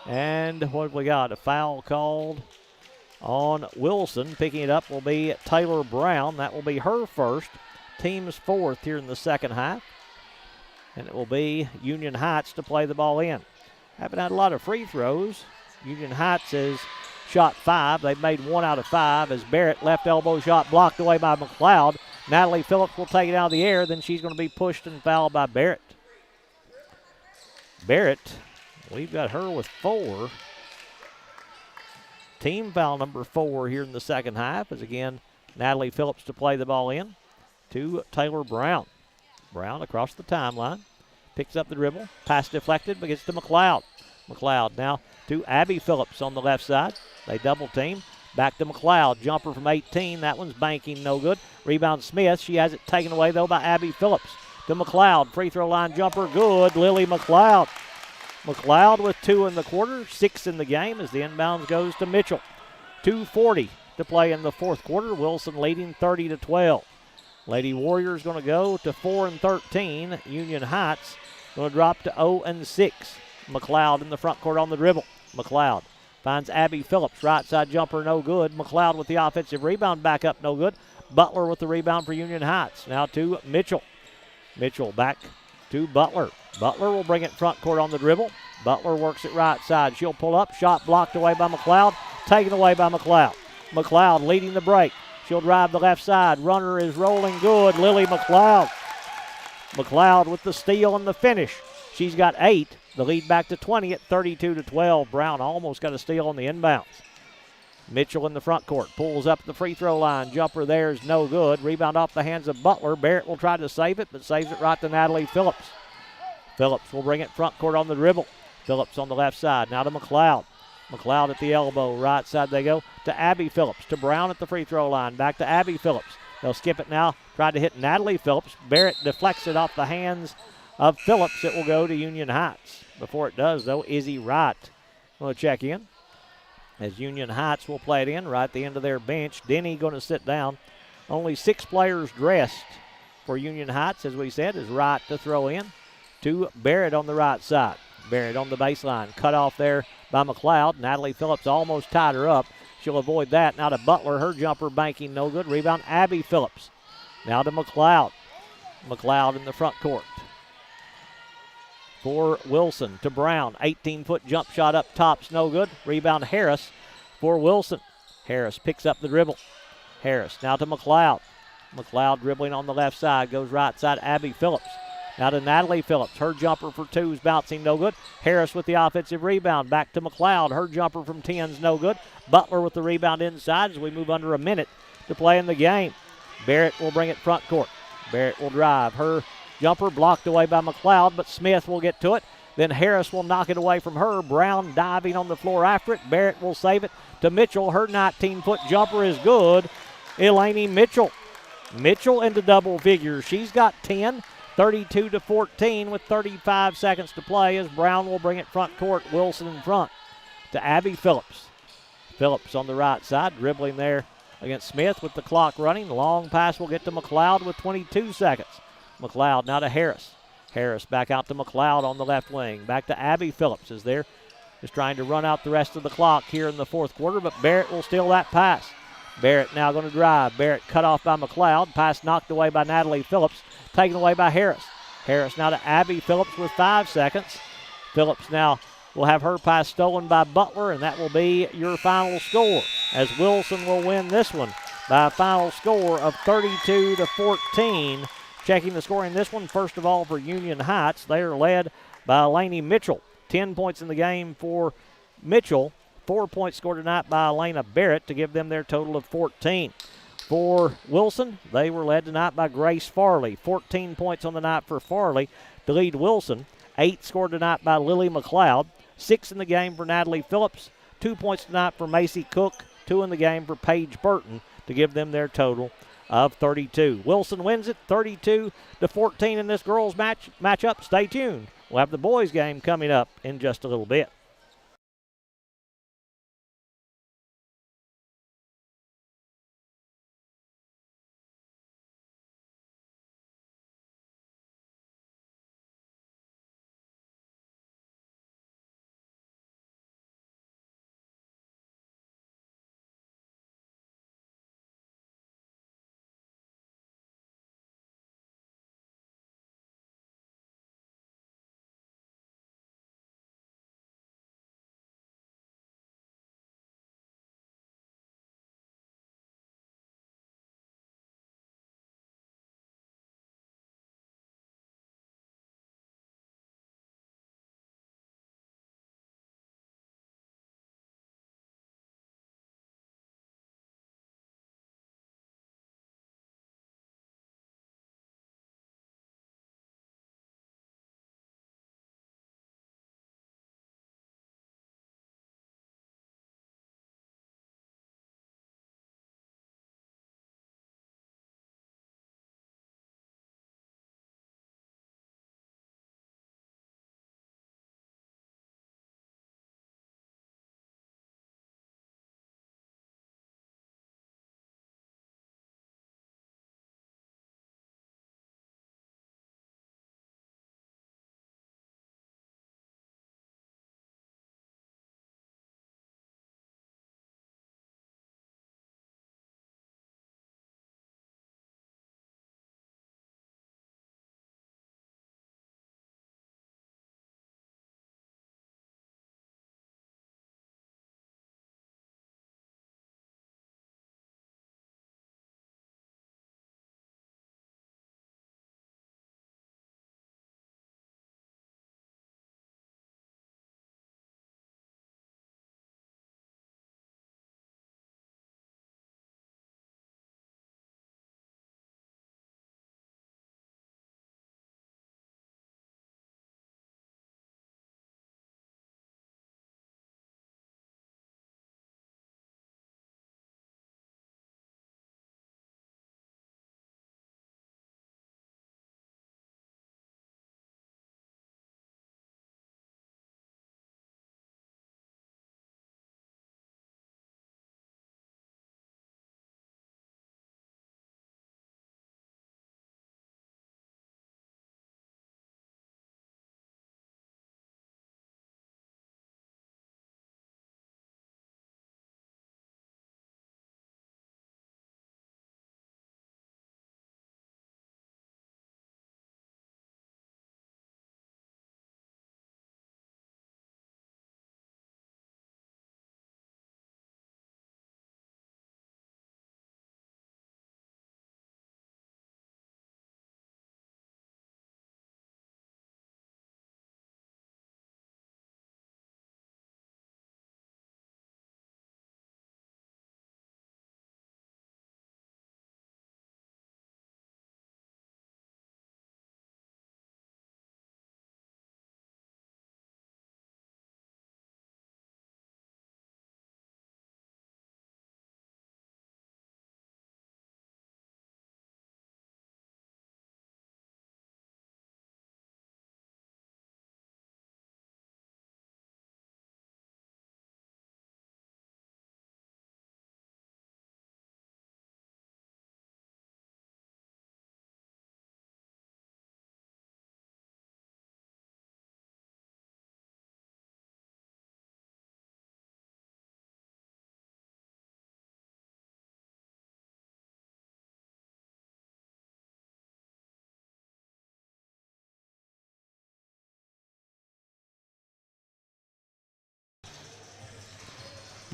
And what have we got? A foul called on Wilson. Picking it up will be Taylor Brown. That will be her first. Team's 4th here in the second half. And it will be Union Heights to play the ball in. Haven't had a lot of free throws. Union Heights has shot 5. They've made 1 out of 5 as Barrett left elbow shot blocked away by McLeod. Natalie Phillips will take it out of the air. Then she's going to be pushed and fouled by Barrett. Barrett, we've got her with 4. Team foul number 4 here in the second half is again Natalie Phillips to play the ball in to Taylor Brown. Brown across the timeline. Picks up the dribble. Pass deflected but gets to McLeod. McLeod now to Abby Phillips on the left side. They double team. Back to McLeod. Jumper from 18. That one's banking, no good. Rebound Smith. She has it taken away, though, by Abby Phillips. To McLeod. Free throw line jumper, good. Lily McLeod. McLeod with 2 in the quarter, 6 in the game as the inbounds goes to Mitchell. 2:40 to play in the fourth quarter. Wilson leading 30-12. Lady Warriors going to go to 4-13. Union Heights going to drop to 0-6. McLeod in the front court on the dribble. McLeod finds Abby Phillips. Right side jumper, no good. McLeod with the offensive rebound, back up, no good. Butler with the rebound for Union Heights. Now to Mitchell. Mitchell back to Butler. Butler will bring it front court on the dribble. Butler works it right side. She'll pull up. Shot blocked away by McLeod. Taken away by McLeod. McLeod leading the break. She'll drive the left side. Runner is rolling good. Lily McLeod. McLeod with the steal and the finish. She's got 8. The lead back to 20 at 32-12. Brown almost got a steal on the inbounds. Mitchell in the front court. Pulls up the free throw line. Jumper there is no good. Rebound off the hands of Butler. Barrett will try to save it, but saves it right to Natalie Phillips. Phillips will bring it front court on the dribble. Phillips on the left side. Now to McLeod. McLeod at the elbow. Right side they go to Abby Phillips. To Brown at the free throw line. Back to Abby Phillips. They'll skip it now. Try to hit Natalie Phillips. Barrett deflects it off the hands of Phillips. It will go to Union Heights. Before it does, though, Izzy Wright will check in. As Union Heights will play it in right at the end of their bench. Denny going to sit down. Only 6 players dressed for Union Heights, as we said, is Wright to throw in. To Barrett on the right side. Barrett on the baseline. Cut off there by McLeod. Natalie Phillips almost tied her up. She'll avoid that. Now to Butler. Her jumper banking no good. Rebound Abby Phillips. Now to McLeod. McLeod in the front court. For Wilson to Brown. 18-foot jump shot up top's no good. Rebound Harris for Wilson. Harris picks up the dribble. Harris now to McLeod. McLeod dribbling on the left side. Goes right side Abby Phillips. Now to Natalie Phillips. Her jumper for 2 is bouncing no good. Harris with the offensive rebound. Back to McLeod. Her jumper from 10 is no good. Butler with the rebound inside as we move under a minute to play in the game. Barrett will bring it front court. Barrett will drive. Her jumper blocked away by McLeod, but Smith will get to it. Then Harris will knock it away from her. Brown diving on the floor after it. Barrett will save it to Mitchell. Her 19-foot jumper is good. Elaney Mitchell. Mitchell into double figures. She's got 10. 32-14 with 35 seconds to play as Brown will bring it front court. Wilson in front to Abby Phillips. Phillips on the right side, dribbling there against Smith with the clock running. Long pass will get to McLeod with 22 seconds. McLeod now to Harris. Harris back out to McLeod on the left wing. Back to Abby Phillips is there. Just trying to run out the rest of the clock here in the fourth quarter, but Barrett will steal that pass. Barrett now going to drive. Barrett cut off by McLeod. Pass knocked away by Natalie Phillips. Taken away by Harris. Harris now to Abby Phillips with 5 seconds. Phillips now will have her pass stolen by Butler, and that will be your final score as Wilson will win this one by a final score of 32-14. Checking the score in this one, first of all for Union Heights, they are led by Elaney Mitchell. 10 points in the game for Mitchell. 4 points scored tonight by Elena Barrett to give them their total of 14. For Wilson, they were led tonight by Grace Farley. 14 points on the night for Farley to lead Wilson. 8 scored tonight by Lily McLeod. 6 in the game for Natalie Phillips. 2 points tonight for Macy Cook. 2 in the game for Paige Burton to give them their total of 32. Wilson wins it 32-14 in this girls matchup. Stay tuned. We'll have the boys game coming up in just a little bit.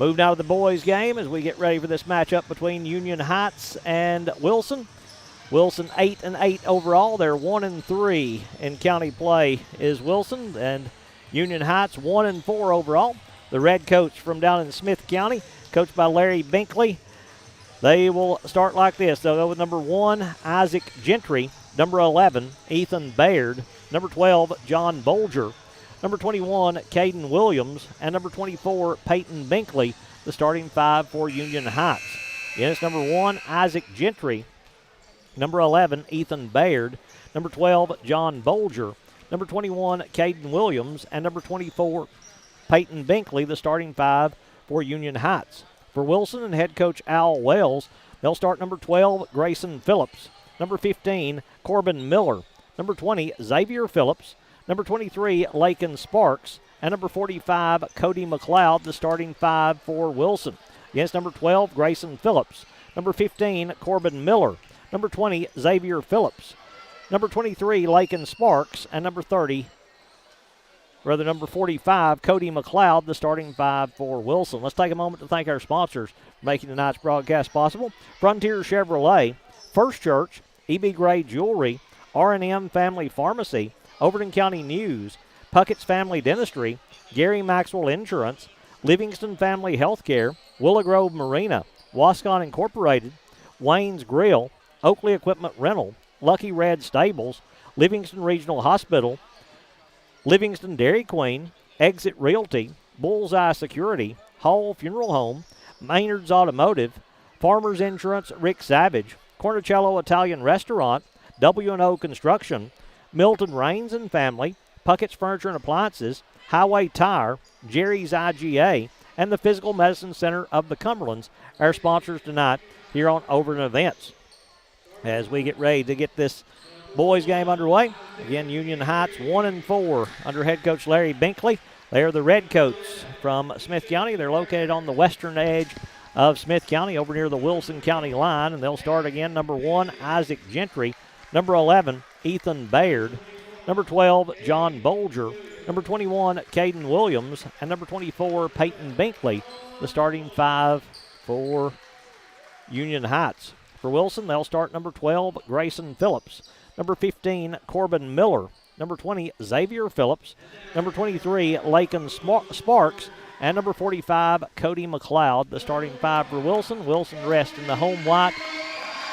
Moving out of the boys' game as we get ready for this matchup between Union Heights and Wilson. Wilson 8-8 overall. They're 1-3 in county play is Wilson, and Union Heights 1-4 overall. The red coach from down in Smith County, coached by Larry Binkley. They will start like this. They'll go with number 1, Isaac Gentry, number 11, Ethan Baird, number 12, John Bolger, number 21, Caden Williams, and number 24, Peyton Binkley, the starting 5 for Union Heights. Again, it's number 1, Isaac Gentry, number 11, Ethan Baird, number 12, John Bolger, number 21, Caden Williams, and number 24, Peyton Binkley, the starting 5 for Union Heights. For Wilson and head coach Al Wells, they'll start number 12, Grayson Phillips, number 15, Corbin Miller, number 20, Xavier Phillips, number 23, Lakin Sparks, and number 45, Cody McLeod, the starting 5 for Wilson. Against number 12, Grayson Phillips, number 15, Corbin Miller, number 20, Xavier Phillips, number 23, Lakin Sparks, and number 45, Cody McLeod, the starting 5 for Wilson. Let's take a moment to thank our sponsors for making tonight's broadcast possible. Frontier Chevrolet, First Church, E.B. Gray Jewelry, R&M Family Pharmacy, Overton County News, Puckett's Family Dentistry, Gary Maxwell Insurance, Livingston Family Healthcare, Willow Grove Marina, Wascon Incorporated, Wayne's Grill, Oakley Equipment Rental, Lucky Red Stables, Livingston Regional Hospital, Livingston Dairy Queen, Exit Realty, Bullseye Security, Hall Funeral Home, Maynard's Automotive, Farmers Insurance, Rick Savage, Cornicello Italian Restaurant, W&O Construction, Milton Rains and Family, Puckett's Furniture and Appliances, Highway Tire, Jerry's IGA, and the Physical Medicine Center of the Cumberlands, our sponsors tonight here on Overton Events. As we get ready to get this boys game underway, again, Union Heights 1-4 under head coach Larry Binkley. They are the Redcoats from Smith County. They're located on the western edge of Smith County over near the Wilson County line, and they'll start again. Number 1, Isaac Gentry, number 11, Ethan Baird, number 12, John Bolger, number 21, Caden Williams, and number 24, Peyton Binkley, the starting 5 for Union Heights. For Wilson, they'll start number 12, Grayson Phillips, number 15, Corbin Miller, number 20, Xavier Phillips, number 23, Lakin Sparks, and number 45, Cody McLeod, the starting 5 for Wilson. Wilson dressed in the home white,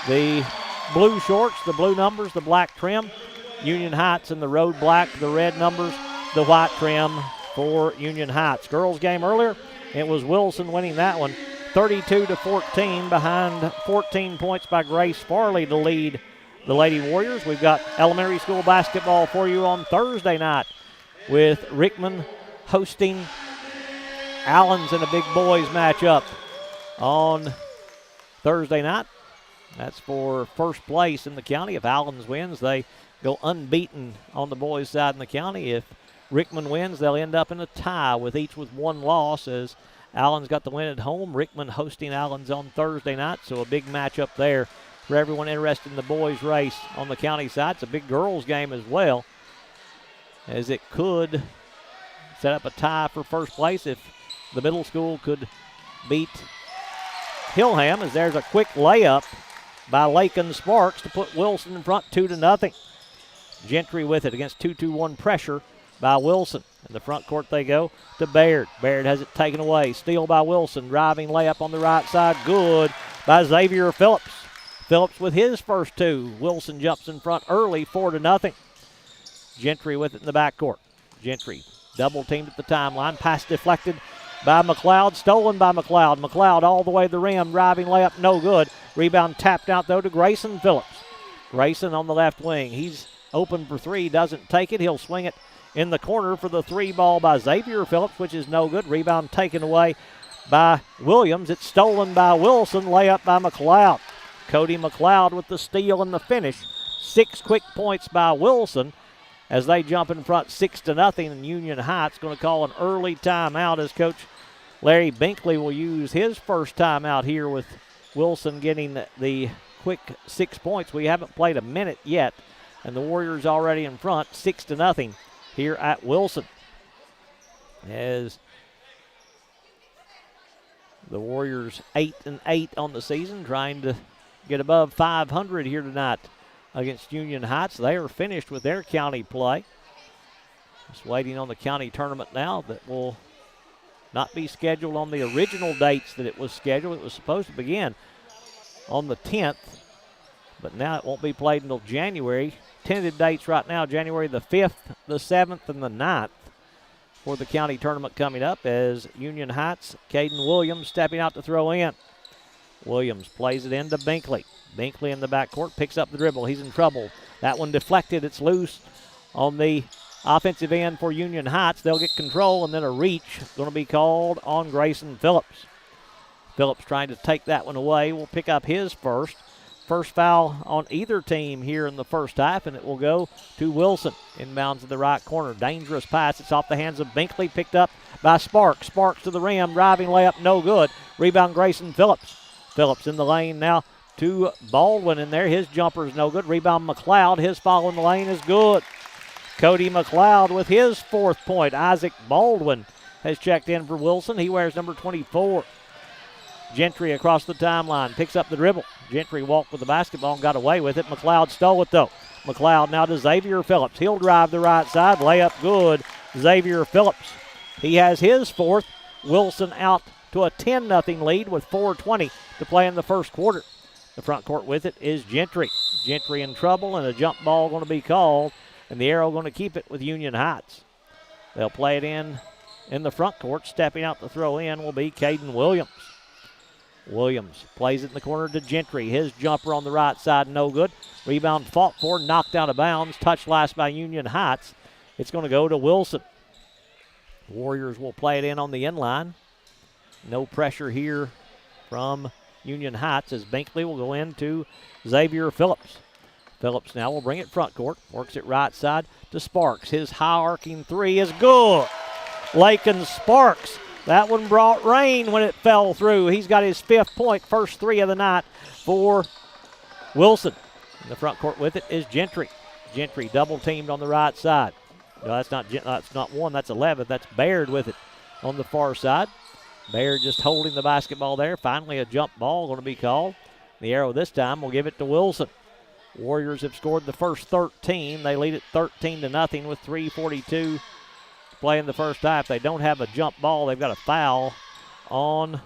the blue shorts, the blue numbers, the black trim. Union Heights in the road black, the red numbers, the white trim for Union Heights. Girls game earlier, it was Wilson winning that one 32-14 behind 14 points by Grace Farley to lead the Lady Warriors. We've got elementary school basketball for you on Thursday night with Rickman hosting Allens in a big boys matchup on Thursday night. That's for first place in the county. If Allens wins, they go unbeaten on the boys' side in the county. If Rickman wins, they'll end up in a tie with each with one loss, as Allens got the win at home. Rickman hosting Allens on Thursday night, so a big matchup there for everyone interested in the boys' race on the county side. It's a big girls' game as well, as it could set up a tie for first place if the middle school could beat Hillham, as there's a quick layup by Lakin Sparks to put Wilson in front 2-0. Gentry with it against 2-2-1 pressure by Wilson. In the front court they go to Baird. Baird has it taken away. Steal by Wilson. Driving layup on the right side. Good by Xavier Phillips. Phillips with his first two. Wilson jumps in front early, 4-0. Gentry with it in the backcourt. Gentry double teamed at the timeline. Pass deflected by McLeod. Stolen by McLeod. McLeod all the way to the rim. Driving layup, no good. Rebound tapped out, though, to Grayson Phillips. Grayson on the left wing. He's open for three. Doesn't take it. He'll swing it in the corner for the three ball by Xavier Phillips, which is no good. Rebound taken away by Williams. It's stolen by Wilson. Layup by McLeod. Cody McLeod with the steal and the finish. 6 quick points by Wilson as they jump in front 6-0. And Union Heights going to call an early timeout as Coach Larry Binkley will use his first timeout here with Wilson getting the quick 6 points. We haven't played a minute yet, and the Warriors already in front 6-0 here at Wilson. As The Warriors 8-8 on the season, trying to get above 500 here tonight against Union Heights. They are finished with their county play. Just waiting on the county tournament now that will not be scheduled on the original dates that it was scheduled. It was supposed to begin on the 10th, but now it won't be played until January. Tentative dates right now, January the 5th, the 7th, and the 9th for the county tournament coming up as Union Heights, Caden Williams stepping out to throw in. Williams plays it into Binkley. Binkley in the backcourt picks up the dribble. He's in trouble. That one deflected. It's loose on the offensive end for Union Heights. They'll get control, and then a reach going to be called on Grayson Phillips. Phillips trying to take that one away. Will pick up his first. First foul on either team here in the first half, and it will go to Wilson. Inbounds in the right corner. Dangerous pass. It's off the hands of Binkley, picked up by Sparks. Sparks to the rim. Driving layup, no good. Rebound Grayson Phillips. Phillips in the lane now to Baldwin in there. His jumper is no good. Rebound McLeod. His foul in the lane is good. Cody McLeod with his 4th point. Isaac Baldwin has checked in for Wilson. He wears number 24. Gentry across the timeline, picks up the dribble. Gentry walked with the basketball and got away with it. McLeod stole it, though. McLeod now to Xavier Phillips. He'll drive the right side. Layup good. Xavier Phillips. He has his 4th. Wilson out to a 10-0 lead with 4:20 to play in the first quarter. The front court with it is Gentry. Gentry in trouble, and a jump ball going to be called, and the Arrow going to keep it with Union Heights. They'll play it in the front court. Stepping out to throw in will be Caden Williams. Williams plays it in the corner to Gentry. His jumper on the right side, no good. Rebound fought for, knocked out of bounds. Touched last by Union Heights. It's going to go to Wilson. Warriors will play it in on the inline. No pressure here from Union Heights as Binkley will go into Xavier Phillips. Phillips now will bring it front court. Works it right side to Sparks. His high arcing three is good. Lakin Sparks. That one brought rain when it fell through. He's got his 5th point, first 3 of the night for Wilson. In the front court with it is Gentry. Gentry double teamed on the right side. No, that's not one, that's 11. That's Baird with it on the far side. Baird just holding the basketball there. Finally a jump ball going to be called. The Arrow this time will give it to Wilson. Warriors have scored the first 13. They lead it 13-0 with 3:42 play in the first half. They don't have a jump ball. They've got a foul on,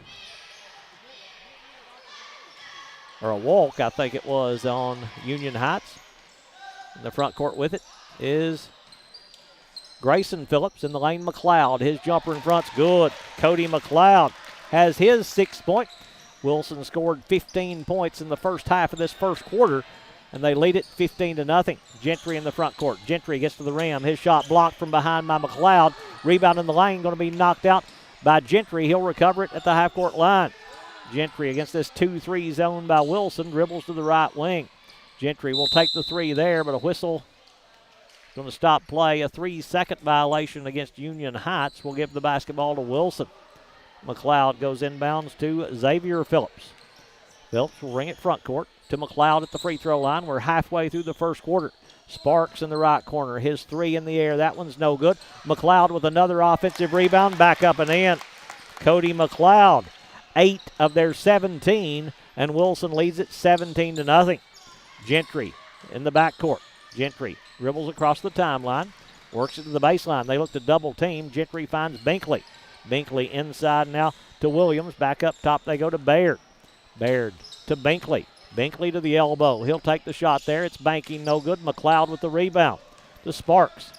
or a walk, I think it was, on Union Heights. In the front court with it is Grayson Phillips. In the lane, McLeod. His jumper in front's good. Cody McLeod has his 6th point. Wilson scored 15 points in the first half of this first quarter, and they lead it 15-0. Gentry in the front court. Gentry gets to the rim. His shot blocked from behind by McLeod. Rebound in the lane going to be knocked out by Gentry. He'll recover it at the half-court line. Gentry against this 2-3 zone by Wilson. Dribbles to the right wing. Gentry will take the 3 there, but a whistle going to stop play. A 3-second violation against Union Heights will give the basketball to Wilson. McLeod goes inbounds to Xavier Phillips. Phillips will ring it front court to McLeod at the free throw line. We're halfway through the first quarter. Sparks in the right corner. His 3 in the air. That one's no good. McLeod with another offensive rebound. Back up and in. Cody McLeod, 8 of their 17, and Wilson leads it 17-0. Gentry in the backcourt. Gentry dribbles across the timeline. Works it to the baseline. They look to double team. Gentry finds Binkley. Binkley inside now to Williams. Back up top they go to Baird. Baird to Binkley. Binkley to the elbow. He'll take the shot there. It's banking, no good. McLeod with the rebound to Sparks.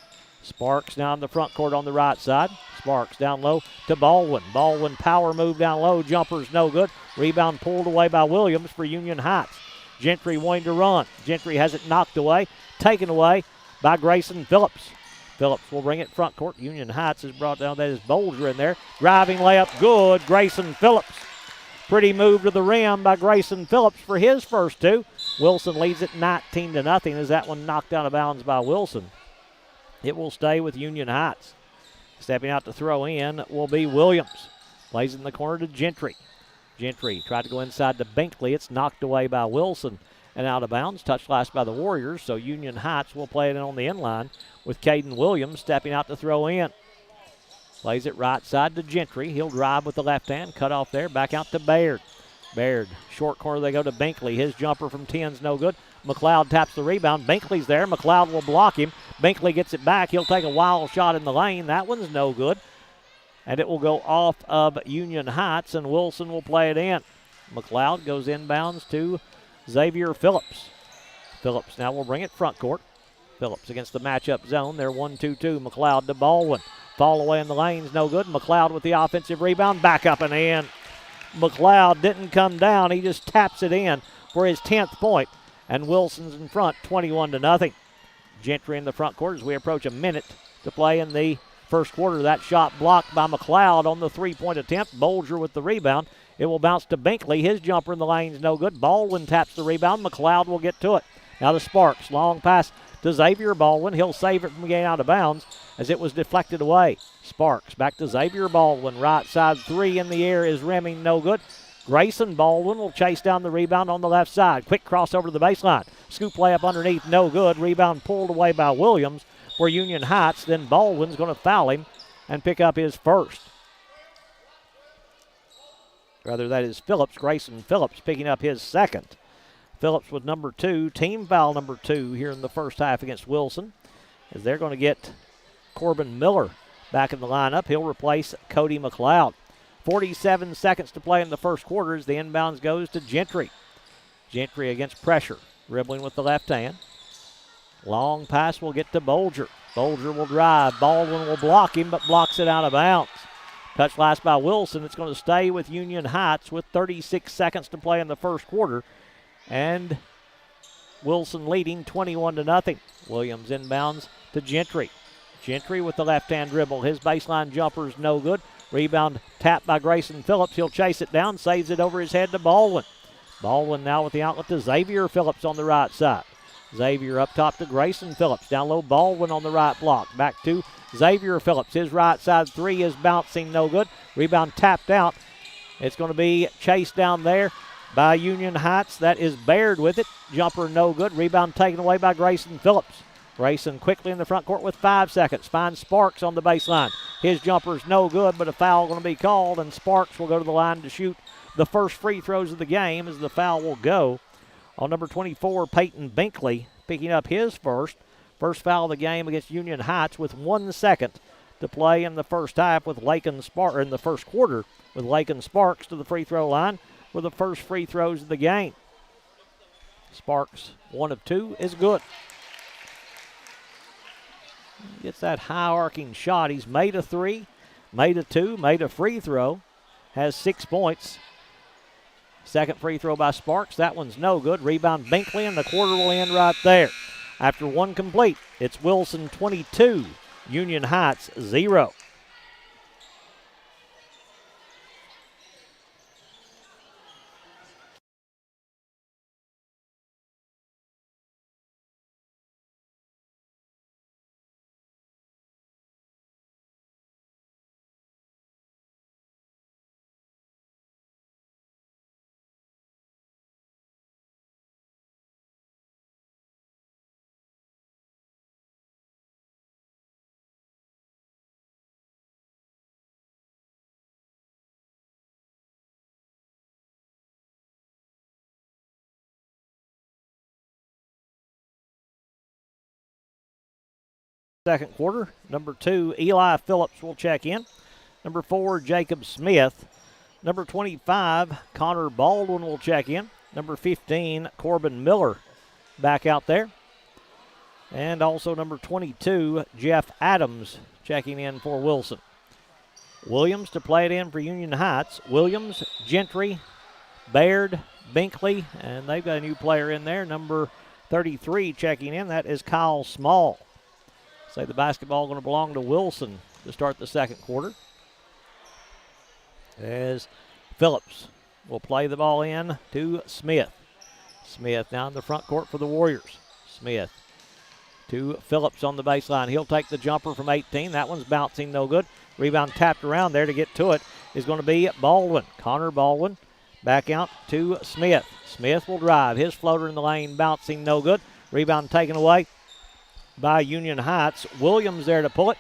Sparks now in the front court on the right side. Sparks down low to Baldwin. Baldwin power move down low. Jumper's no good. Rebound pulled away by Williams for Union Heights. Gentry wanting to run. Gentry has it knocked away. Taken away by Grayson Phillips. Phillips will bring it front court. Union Heights has brought down. That is Bolger in there. Driving layup good. Grayson Phillips. Pretty move to the rim by Grayson Phillips for his first 2. Wilson leads it 19-0 as that one knocked out of bounds by Wilson. It will stay with Union Heights. Stepping out to throw in will be Williams. Plays in the corner to Gentry. Gentry tried to go inside to Binkley. It's knocked away by Wilson and out of bounds. Touched last by the Warriors, so Union Heights will play it in on the inline with Caden Williams stepping out to throw in. Plays it right side to Gentry. He'll drive with the left hand. Cut off there. Back out to Baird. Baird, short corner, they go to Binkley. His jumper from 10's no good. McLeod taps the rebound. Binkley's there. McLeod will block him. Binkley gets it back. He'll take a wild shot in the lane. That one's no good. And it will go off of Union Heights, and Wilson will play it in. McLeod goes inbounds to Xavier Phillips. Phillips now will bring it front court. Phillips against the matchup zone. They're 1-2-2. McLeod to Baldwin. Fall away in the lane's no good. McLeod with the offensive rebound. Back up and in. McLeod didn't come down. He just taps it in for his 10th point. And Wilson's in front, 21-0. Gentry in the front court as we approach a minute to play in the first quarter. That shot blocked by McLeod on the three-point attempt. Bolger with the rebound. It will bounce to Binkley. His jumper in the lane's no good. Baldwin taps the rebound. McLeod will get to it. Now to Sparks. Long pass to Xavier Baldwin. He'll save it from getting out of bounds as it was deflected away. Sparks back to Xavier Baldwin. Right side three in the air is rimming, no good. Grayson Baldwin will chase down the rebound on the left side. Quick crossover to the baseline. Scoop play up underneath, no good. Rebound pulled away by Williams for Union Heights. Then Baldwin's going to foul him and pick up his first. Rather, that is Phillips. Grayson Phillips picking up his second. Phillips with number 2, team foul number 2 here in the first half against Wilson, as they're going to get Corbin Miller back in the lineup. He'll replace Cody McLeod. 47 seconds to play in the first quarter as the inbounds goes to Gentry. Gentry against pressure, dribbling with the left hand. Long pass will get to Bolger. Bolger will drive. Baldwin will block him, but blocks it out of bounds. Touch last by Wilson. It's going to stay with Union Heights with 36 seconds to play in the first quarter. And Wilson leading 21-0. Williams inbounds to Gentry. Gentry with the left-hand dribble. His baseline jumper is no good. Rebound tapped by Grayson Phillips. He'll chase it down, saves it over his head to Baldwin. Baldwin now with the outlet to Xavier Phillips on the right side. Xavier up top to Grayson Phillips. Down low, Baldwin on the right block. Back to Xavier Phillips. His right side three is bouncing, no good. Rebound tapped out. It's going to be chased down there by Union Heights. That is Baird with it. Jumper no good. Rebound taken away by Grayson Phillips. Grayson quickly in the front court with 5 seconds. Finds Sparks on the baseline. His jumper's no good, but a foul going to be called, and Sparks will go to the line to shoot the first free throws of the game as the foul will go on number 24, Peyton Binkley, picking up his first foul of the game against Union Heights with 1 second to play in the first half with in the first quarter with Lakin Sparks to the free throw line for the first free throws of the game. Sparks, 1 of 2, is good. Gets that high arcing shot. He's made a 3, made a 2, made a free throw, has 6 points. Second free throw by Sparks. That one's no good. Rebound Binkley, and the quarter will end right there. After one complete, it's Wilson 22, Union Heights 0. Second quarter. Number 2, Eli Phillips will check in. Number 4, Jacob Smith. Number 25, Connor Baldwin will check in. Number 15, Corbin Miller back out there. And also number 22, Jeff Adams checking in for Wilson. Williams to play it in for Union Heights. Williams, Gentry, Baird, Binkley, and they've got a new player in there, number 33 checking in. That is Kyle Small. Say the basketball going to belong to Wilson to start the second quarter. As Phillips will play the ball in to Smith. Smith now in the front court for the Warriors. Smith to Phillips on the baseline. He'll take the jumper from 18. That one's bouncing, no good. Rebound tapped around there to get to it is going to be Baldwin. Connor Baldwin back out to Smith. Smith will drive. His floater in the lane bouncing, no good. Rebound taken away by Union Heights. Williams there to pull it.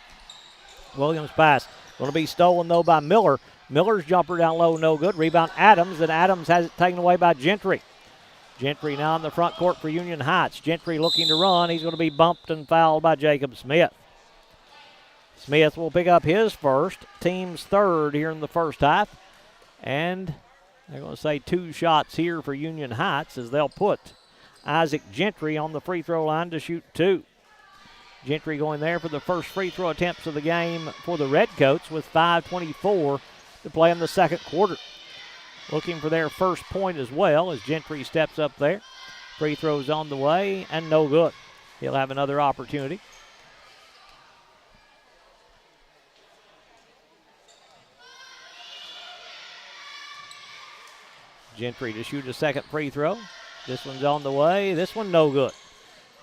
Williams pass Going to be stolen, though, by Miller. Miller's jumper down low, no good. Rebound Adams, and Adams has it taken away by Gentry. Gentry now in the front court for Union Heights. Gentry looking to run. He's going to be bumped and fouled by Jacob Smith. Smith will pick up his first, team's third here in the first half. And they're going to say 2 shots here for Union Heights as they'll put Isaac Gentry on the free throw line to shoot 2. Gentry going there for the first free throw attempts of the game for the Redcoats with 5:24 to play in the second quarter. Looking for their first point as well as Gentry steps up there. Free throws on the way and no good. He'll have another opportunity. Gentry to shoot a second free throw. This one's on the way. This one no good.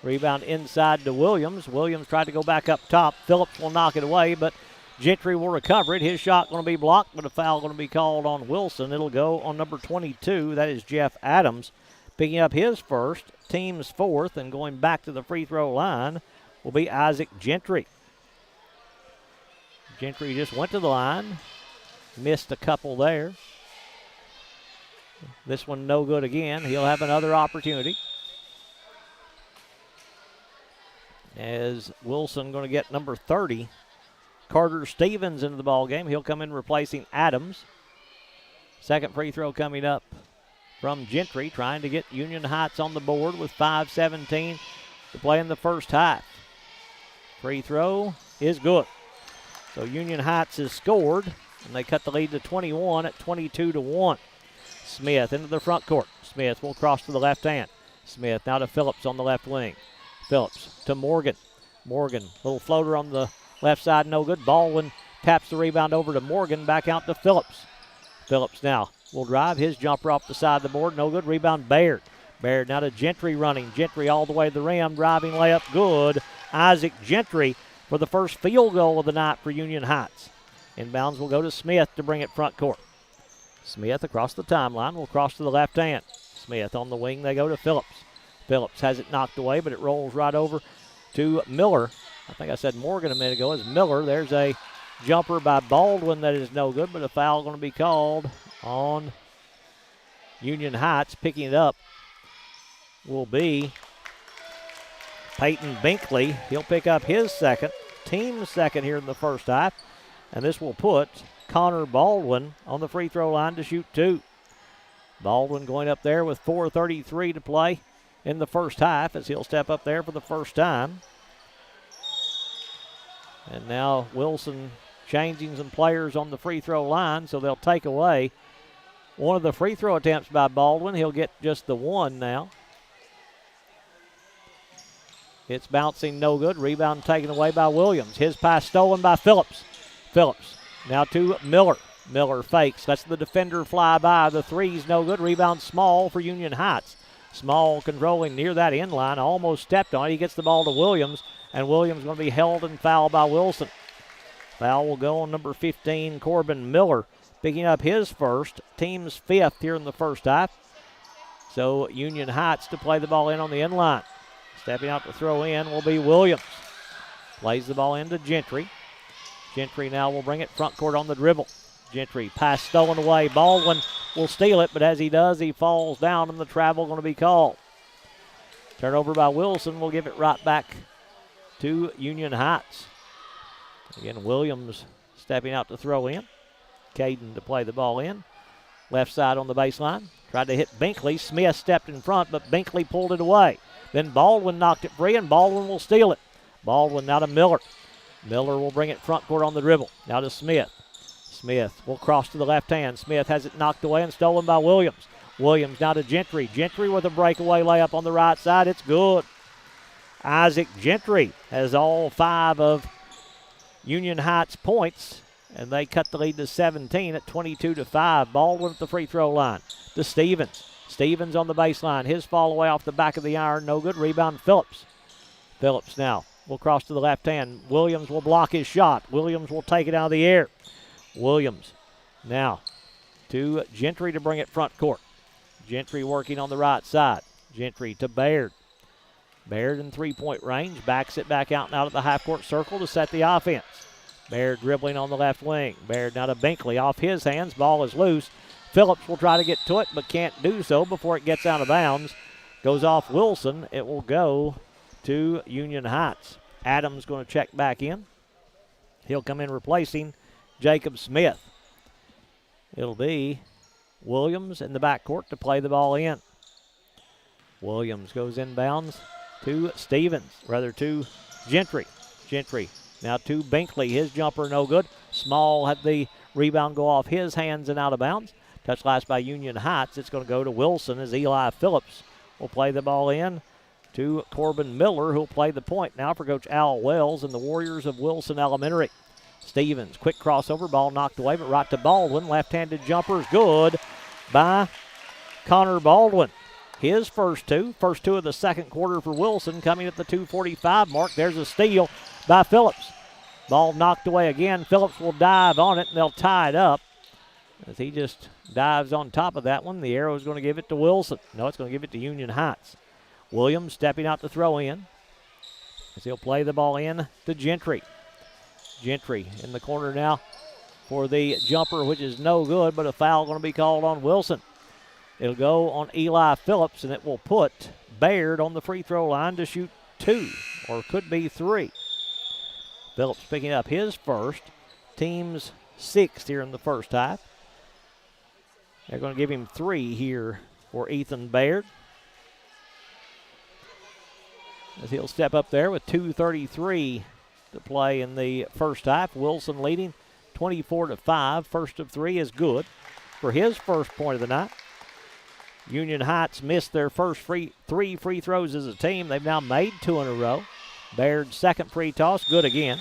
Rebound inside to Williams. Williams tried to go back up top. Phillips will knock it away, but Gentry will recover it. His shot going to be blocked, but a foul going to be called on Wilson. It'll go on number 22. That is Jeff Adams. Picking up his first, team's fourth, and going back to the free throw line will be Isaac Gentry. Gentry just went to the line. Missed a couple there. This one no good again. He'll have another opportunity. As Wilson going to get number 30. Carter Stevens into the ball game. He'll come in replacing Adams. Second free throw coming up from Gentry, trying to get Union Heights on the board with 5:17 to play in the first half. Free throw is good. So Union Heights has scored, and they cut the lead to 21 at 22-1. Smith into the front court. Smith will cross to the left hand. Smith now to Phillips on the left wing. Phillips to Morgan. Morgan, little floater on the left side, no good. Baldwin taps the rebound over to Morgan, back out to Phillips. Phillips now will drive his jumper off the side of the board, no good. Rebound Baird. Baird now to Gentry running. Gentry all the way to the rim, driving layup, good. Isaac Gentry for the first field goal of the night for Union Heights. Inbounds will go to Smith to bring it front court. Smith across the timeline will cross to the left hand. Smith on the wing, they go to Phillips. Phillips has it knocked away, but it rolls right over to Miller. I think I said Morgan a minute ago. It's Miller. There's a jumper by Baldwin that is no good, but a foul going to be called on Union Heights. Picking it up will be Peyton Binkley. He'll pick up his second, team second here in the first half, and this will put Connor Baldwin on the free throw line to shoot 2. Baldwin going up there with 4:33 to play in the first half as he'll step up there for the first time. And now Wilson changing some players on the free throw line, so they'll take away one of the free throw attempts by Baldwin. He'll get just the one now. It's bouncing no good. Rebound taken away by Williams. His pass stolen by Phillips. Phillips now to Miller. Miller fakes. Lets the defender fly by. The three's no good. Rebound Small for Union Heights. Small controlling near that end line. Almost stepped on it. He gets the ball to Williams, and Williams going to be held and fouled by Wilson. Foul will go on number 15, Corbin Miller, picking up his first, team's fifth here in the first half. So Union Heights to play the ball in on the end line. Stepping out to throw in will be Williams. Plays the ball into Gentry. Gentry now will bring it front court on the dribble. Gentry, pass stolen away. Baldwin will steal it, but as he does, he falls down, and the travel going to be called. Turnover by Wilson will give it right back to Union Heights. Again, Williams stepping out to throw in. Caden to play the ball in. Left side on the baseline. Tried to hit Binkley. Smith stepped in front, but Binkley pulled it away. Then Baldwin knocked it free, and Baldwin will steal it. Baldwin now to Miller. Miller will bring it front court on the dribble. Now to Smith. Smith will cross to the left hand. Smith has it knocked away and stolen by Williams. Williams now to Gentry. Gentry with a breakaway layup on the right side. It's good. Isaac Gentry has all 5 of Union Heights points, and they cut the lead to 17 at 22-5. Baldwin at the free throw line to Stevens. Stevens on the baseline. His fall away off the back of the iron. No good. Rebound Phillips. Phillips now will cross to the left hand. Williams will block his shot. Williams will take it out of the air. Williams now to Gentry to bring it front court. Gentry working on the right side. Gentry to Baird. Baird in three-point range. Backs it back out and out of the half-court circle to set the offense. Baird dribbling on the left wing. Baird now to Binkley, off his hands. Ball is loose. Phillips will try to get to it, but can't do so before it gets out of bounds. Goes off Wilson. It will go to Union Heights. Adams going to check back in. He'll come in replacing Jacob Smith. It'll be Williams in the backcourt to play the ball in. Williams goes inbounds to to Gentry. Gentry now to Binkley. His jumper no good. Small had the rebound go off his hands and out of bounds. Touch last by Union Heights. It's going to go to Wilson as Eli Phillips will play the ball in to Corbin Miller, who'll play the point now for Coach Al Wells and the Warriors of Wilson Elementary. Stevens, quick crossover, ball knocked away, but right to Baldwin. Left-handed jumper is good by Connor Baldwin. His first two of the second quarter for Wilson, coming at the 2:45 mark. There's a steal by Phillips. Ball knocked away again. Phillips will dive on it, and they'll tie it up. As he just dives on top of that one, the arrow is going to give it to Wilson. No, it's going to give it to Union Heights. Williams stepping out to throw in as he'll play the ball in to Gentry. Gentry in the corner now for the jumper, which is no good, but a foul going to be called on Wilson. It'll go on Eli Phillips, and it will put Baird on the free throw line to shoot 2, or could be 3. Phillips picking up his first, team's 6th here in the first half. They're going to give him 3 here for Ethan Baird, as he'll step up there with 2:33 to play in the first half. Wilson leading 24-5. First of 3 is good for his first point of the night. Union Heights missed their first 3 free throws as a team. They've now made 2 in a row. Baird's second free toss, good again.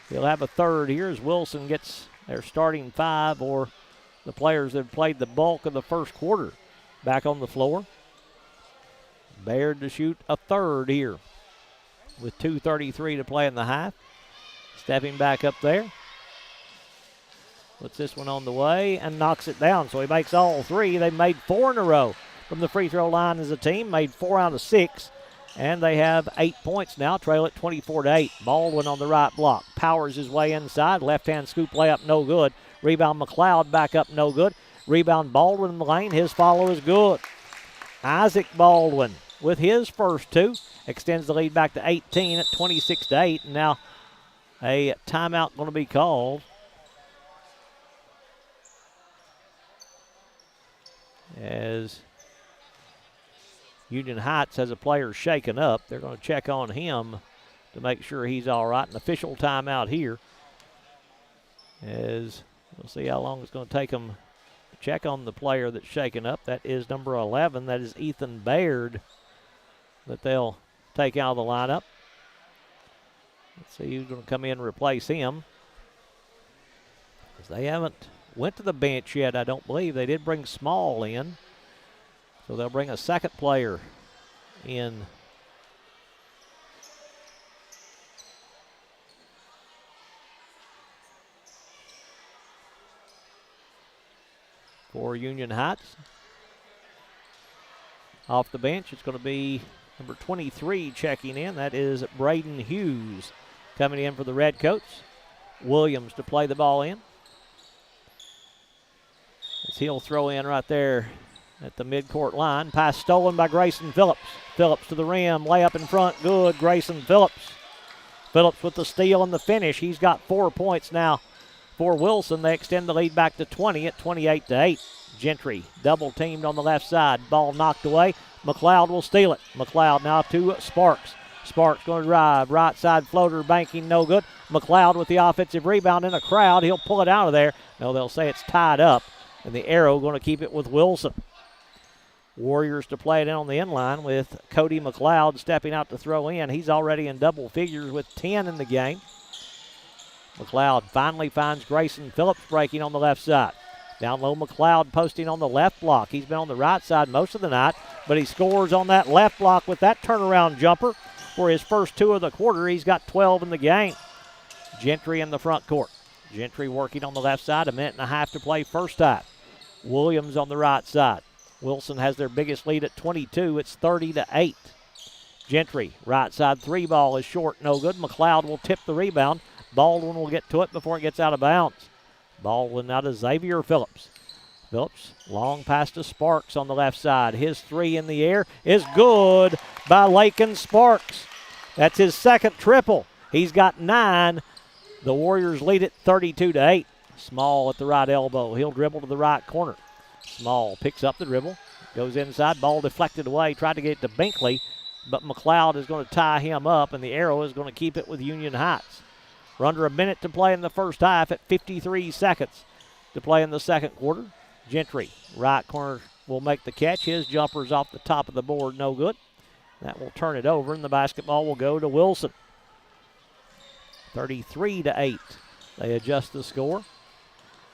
He'll have a third here as Wilson gets their starting 5, or the players that have played the bulk of the first quarter, back on the floor. Baird to shoot a third here with 2:33 to play in the half. Stepping back up there. Puts this one on the way and knocks it down. So he makes all 3. They've made 4 in a row from the free throw line as a team. Made 4 out of 6. And they have 8 points now. Trail at 24-8. Baldwin on the right block. Powers his way inside. Left-hand scoop layup, no good. Rebound McLeod back up, no good. Rebound Baldwin in the lane. His follow is good. Isaac Baldwin with his first 2. Extends the lead back to 18 at 26-8. And now a timeout going to be called. As Union Heights has a player shaken up. They're going to check on him to make sure he's all right. An official timeout here. As we'll see how long it's going to take them to check on the player that's shaken up. That is number 11. That is Ethan Baird that they'll take out of the lineup. Let's see who's going to come in and replace him. Because they haven't went to the bench yet, I don't believe. They did bring Small in. So they'll bring a second player in. For Union Heights. Off the bench, it's going to be number 23 checking in. That is Braden Hughes coming in for the Redcoats. Williams to play the ball in. As he'll throw in right there at the midcourt line. Pass stolen by Grayson Phillips. Phillips to the rim. Layup in front. Good. Grayson Phillips. Phillips with the steal and the finish. He's got 4 points now for Wilson. They extend the lead back to 20 at 28-8. Gentry double teamed on the left side. Ball knocked away. McLeod will steal it. McLeod now to Sparks. Sparks going to drive. Right side floater banking no good. McLeod with the offensive rebound in a crowd. He'll pull it out of there. No, they'll say it's tied up. And the arrow going to keep it with Wilson. Warriors to play it in on the inline with Cody McLeod stepping out to throw in. He's already in double figures with 10 in the game. McLeod finally finds Grayson Phillips breaking on the left side. Down low, McLeod posting on the left block. He's been on the right side most of the night, but he scores on that left block with that turnaround jumper for his first 2 of the quarter. He's got 12 in the game. Gentry in the front court. Gentry working on the left side, 1.5 minutes to play first half. Williams on the right side. Wilson has their biggest lead at 22. It's 30-8. Gentry, right side 3 ball is short, no good. McLeod will tip the rebound. Baldwin will get to it before it gets out of bounds. Baldwin now to Xavier Phillips. Phillips, long pass to Sparks on the left side. His three in the air is good by Lakin Sparks. That's his second triple. He's got 9. The Warriors lead it 32-8. Small at the right elbow. He'll dribble to the right corner. Small picks up the dribble, goes inside, ball deflected away, tried to get it to Binkley, but McLeod is going to tie him up, and the arrow is going to keep it with Union Heights. We're under a minute to play in the first half at 53 seconds to play in the second quarter. Gentry, right corner, will make the catch. His jumper's off the top of the board, no good. That will turn it over, and the basketball will go to Wilson. 33-8. They adjust the score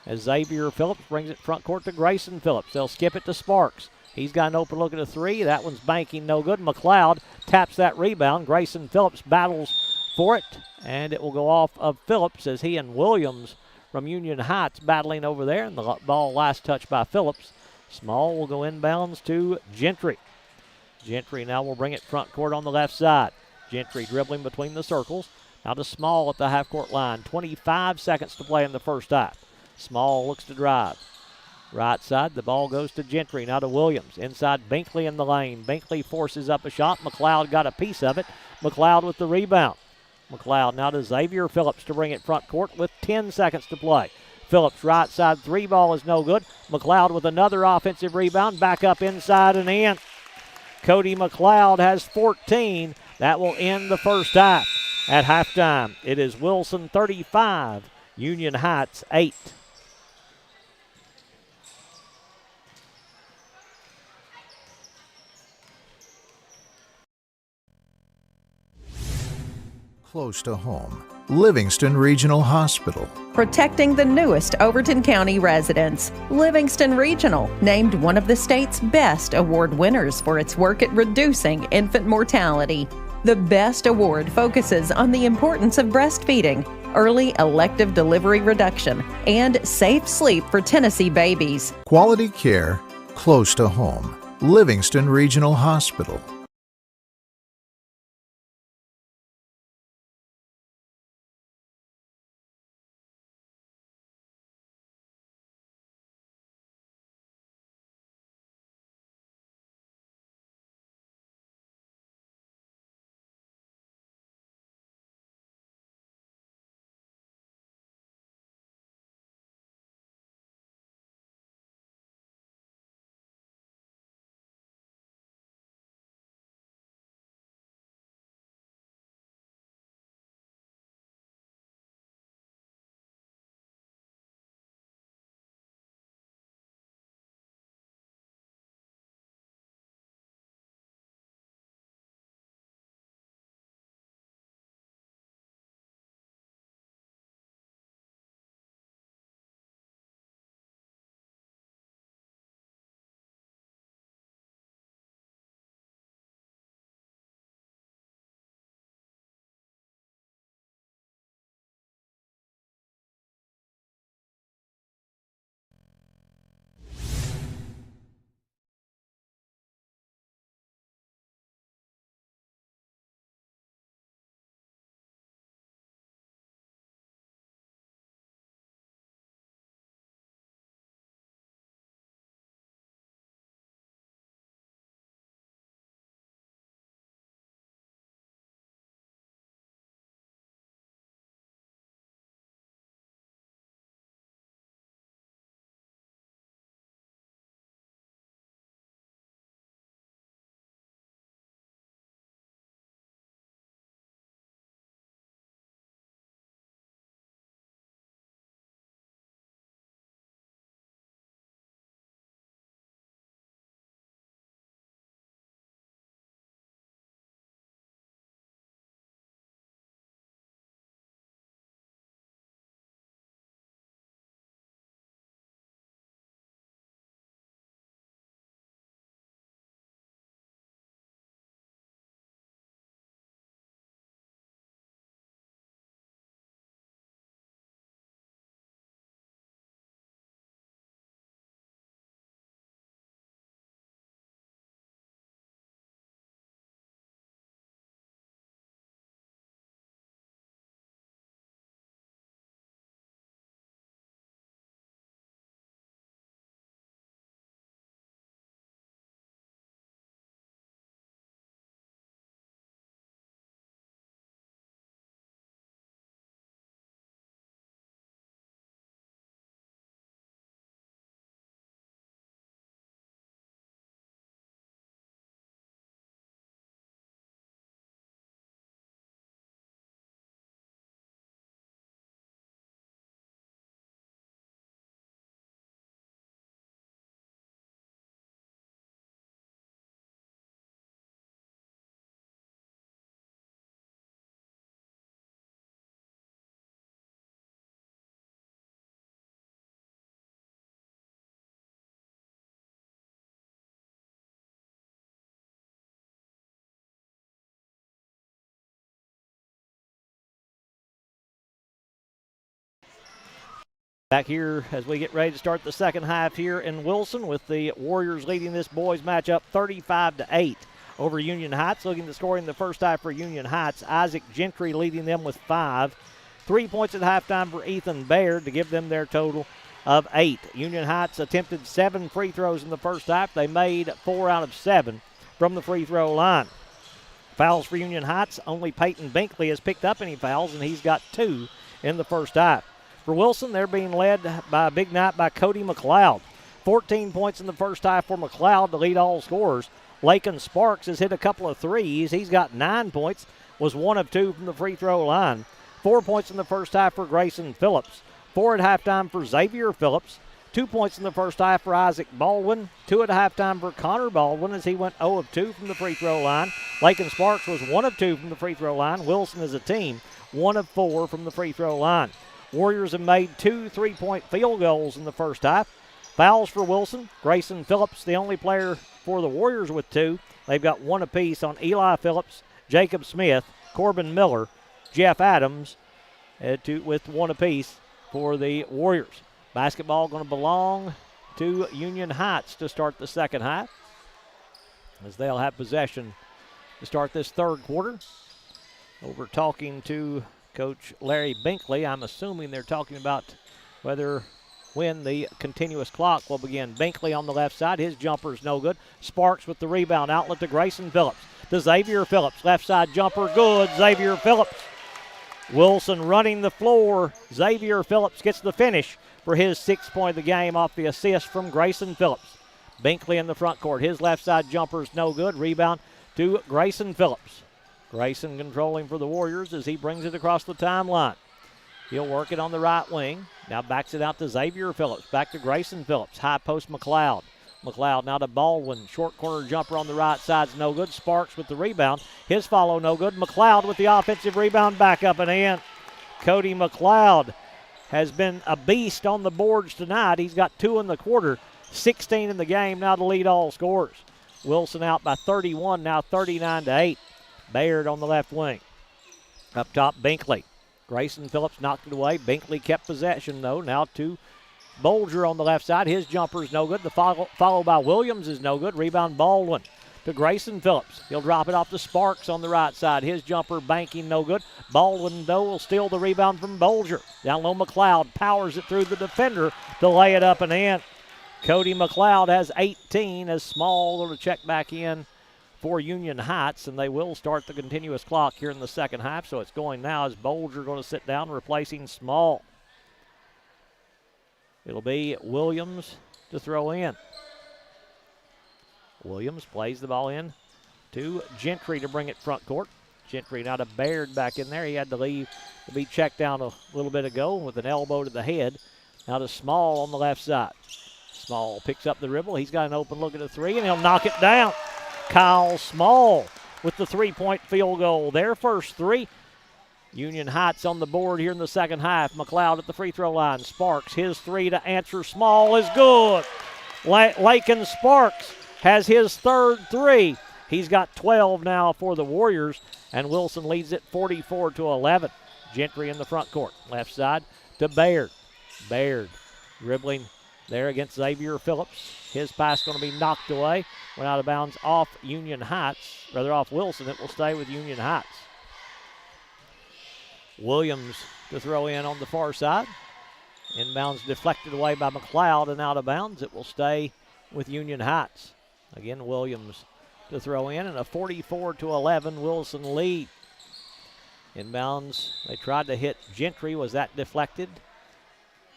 as Xavier Phillips brings it front court to Grayson Phillips. They'll skip it to Sparks. He's got an open look at a three. That one's banking, no good. McLeod taps that rebound. Grayson Phillips battles for it, and it will go off of Phillips as he and Williams from Union Heights battling over there, and the ball last touched by Phillips. Small will go inbounds to Gentry. Gentry now will bring it front court on the left side. Gentry dribbling between the circles. Now to Small at the half-court line. 25 seconds to play in the first half. Small looks to drive. Right side, the ball goes to Gentry. Now to Williams. Inside, Binkley in the lane. Binkley forces up a shot. McLeod got a piece of it. McLeod with the rebound. McLeod now to Xavier Phillips to bring it front court with 10 seconds to play. Phillips right side three ball is no good. McLeod with another offensive rebound. Back up inside and in. Cody McLeod has 14. That will end the first half. At halftime, it is Wilson 35, Union Heights 8. Close to home. Livingston Regional Hospital. Protecting the newest Overton County residents. Livingston Regional, named one of the state's best award winners for its work at reducing infant mortality. The BEST Award focuses on the importance of breastfeeding, early elective delivery reduction, and safe sleep for Tennessee babies. Quality care close to home. Livingston Regional Hospital. Back here as we get ready to start the second half here in Wilson, with the Warriors leading this boys matchup 35-8 over Union Heights. Looking to score in the first half for Union Heights, Isaac Gentry leading them with 5. 3 points at halftime for Ethan Baird to give them their total of 8. Union Heights attempted 7 free throws in the first half. They made 4 out of 7 from the free throw line. Fouls for Union Heights. Only Peyton Binkley has picked up any fouls, and he's got 2 in the first half. For Wilson, they're being led by a big night by Cody McLeod. 14 points in the first half for McLeod to lead all scorers. Lakin Sparks has hit a couple of threes. He's got 9 points, was 1 of 2 from the free throw line. 4 points in the first half for Grayson Phillips. 4 at halftime for Xavier Phillips. 2 points in the first half for Isaac Baldwin. 2 at halftime for Connor Baldwin as he went 0 of 2 from the free throw line. Lakin Sparks was 1 of 2 from the free throw line. Wilson as a team, 1 of 4 from the free throw line. Warriors have made 2 3-point field goals in the first half. Fouls for Wilson. Grayson Phillips, the only player for the Warriors with 2. They've got 1 apiece on Eli Phillips, Jacob Smith, Corbin Miller, Jeff Adams, with 1 apiece for the Warriors. Basketball going to belong to Union Heights to start the second half, as they'll have possession to start this third quarter. Over talking to Coach Larry Binkley, I'm assuming they're talking about when the continuous clock will begin. Binkley on the left side, his jumper's no good. Sparks with the rebound, outlet to Grayson Phillips. To Xavier Phillips, left side jumper, good. Xavier Phillips. Wilson running the floor. Xavier Phillips gets the finish for his 6th point of the game off the assist from Grayson Phillips. Binkley in the front court, his left side jumper's no good. Rebound to Grayson Phillips. Grayson controlling for the Warriors as he brings it across the timeline. He'll work it on the right wing. Now backs it out to Xavier Phillips. Back to Grayson Phillips. High post McLeod. McLeod now to Baldwin. Short corner jumper on the right side's no good. Sparks with the rebound. His follow no good. McLeod with the offensive rebound, back up and in. Cody McLeod has been a beast on the boards tonight. He's got 2 in the quarter. 16 in the game now to lead all scorers. Wilson out by 31, now 39-8. Baird on the left wing. Up top, Binkley. Grayson Phillips knocked it away. Binkley kept possession, though. Now to Bolger on the left side. His jumper is no good. The follow by Williams is no good. Rebound Baldwin to Grayson Phillips. He'll drop it off to Sparks on the right side. His jumper banking no good. Baldwin, though, will steal the rebound from Bolger. Down low, McLeod powers it through the defender to lay it up and in. Cody McLeod has 18 as Small will check back in for Union Heights, and they will start the continuous clock here in the second half. So it's going now as Bolger going to sit down, replacing Small. It'll be Williams to throw in. Williams plays the ball in to Gentry to bring it front court. Gentry now to Baird back in there. He had to leave to be checked down a little bit ago with an elbow to the head. Now to Small on the left side. Small picks up the dribble. He's got an open look at the 3, and he'll knock it down. Kyle Small with the 3-point field goal. Their first 3. Union Heights on the board here in the second half. McLeod at the free throw line. Sparks, his 3 to answer. Small is good. Lakin Sparks has his third 3. He's got 12 now for the Warriors, and Wilson leads it 44-11. Gentry in the front court. Left side to Baird. Baird dribbling there against Xavier Phillips. His pass going to be knocked away. Went out of bounds off Union Heights, rather off Wilson. It will stay with Union Heights. Williams to throw in on the far side. Inbounds deflected away by McLeod and out of bounds. It will stay with Union Heights. Again, Williams to throw in, and a 44-11 Wilson lead. Inbounds, they tried to hit Gentry. Was that deflected?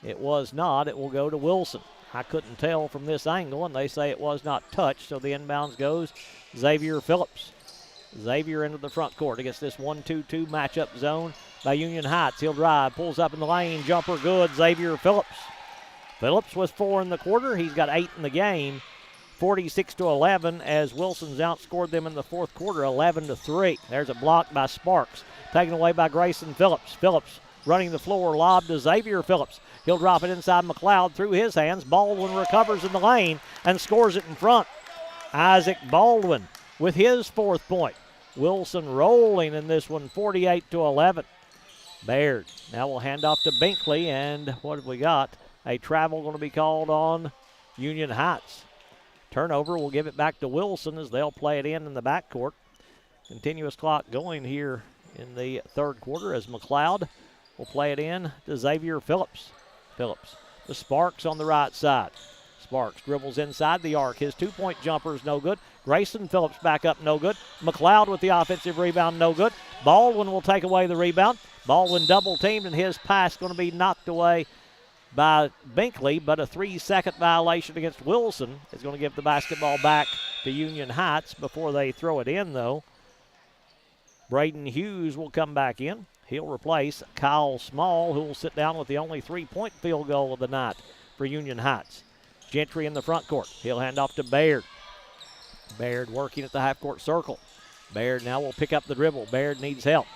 It was not. It will go to Wilson. I couldn't tell from this angle, and they say it was not touched, so the inbounds goes Xavier Phillips. Xavier into the front court against this 1-2-2 matchup zone by Union Heights. He'll drive, pulls up in the lane, jumper good, Xavier Phillips. Phillips was 4 in the quarter. He's got 8 in the game. 46-11 as Wilson's outscored them in the fourth quarter, 11-3. There's a block by Sparks, taken away by Grayson Phillips. Phillips running the floor, lob to Xavier Phillips. He'll drop it inside McLeod through his hands. Baldwin recovers in the lane and scores it in front. Isaac Baldwin with his 4th point. Wilson rolling in this one, 48-11. Baird now will hand off to Binkley, and what have we got? A travel going to be called on Union Heights. Turnover will give it back to Wilson as they'll play it in the backcourt. Continuous clock going here in the third quarter as McLeod will play it in to Xavier Phillips. Phillips to Sparks on the right side. Sparks dribbles inside the arc. His two-point jumper is no good. Grayson Phillips back up, no good. McLeod with the offensive rebound, no good. Baldwin will take away the rebound. Baldwin double-teamed, and his pass going to be knocked away by Binkley, but a 3-second violation against Wilson is going to give the basketball back to Union Heights before they throw it in, though. Braden Hughes will come back in. He'll replace Kyle Small, who will sit down with the only 3-point field goal of the night for Union Heights. Gentry in the front court. He'll hand off to Baird. Baird working at the half-court circle. Baird now will pick up the dribble. Baird needs help.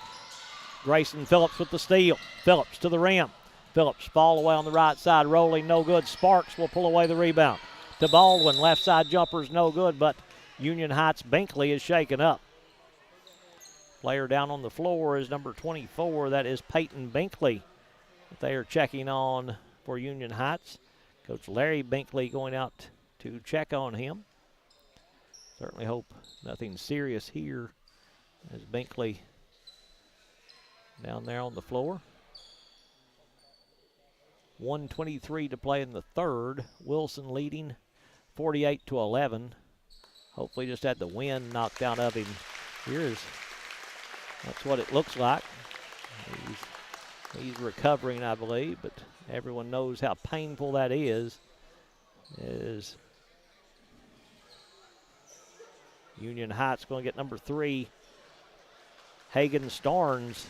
Grayson Phillips with the steal. Phillips to the rim. Phillips fall away on the right side, rolling, no good. Sparks will pull away the rebound. To Baldwin, left side jumper's no good, but Union Heights Binkley is shaken up. Player down on the floor is number 24. That is Peyton Binkley that they are checking on for Union Heights. Coach Larry Binkley going out to check on him. Certainly hope nothing serious here as Binkley down there on the floor. 1:23 to play in the third. Wilson leading 48-11. Hopefully just had the wind knocked out of him. That's what it looks like. He's recovering, I believe, but everyone knows how painful that is. Union Heights going to get number 3, Hagen Starnes,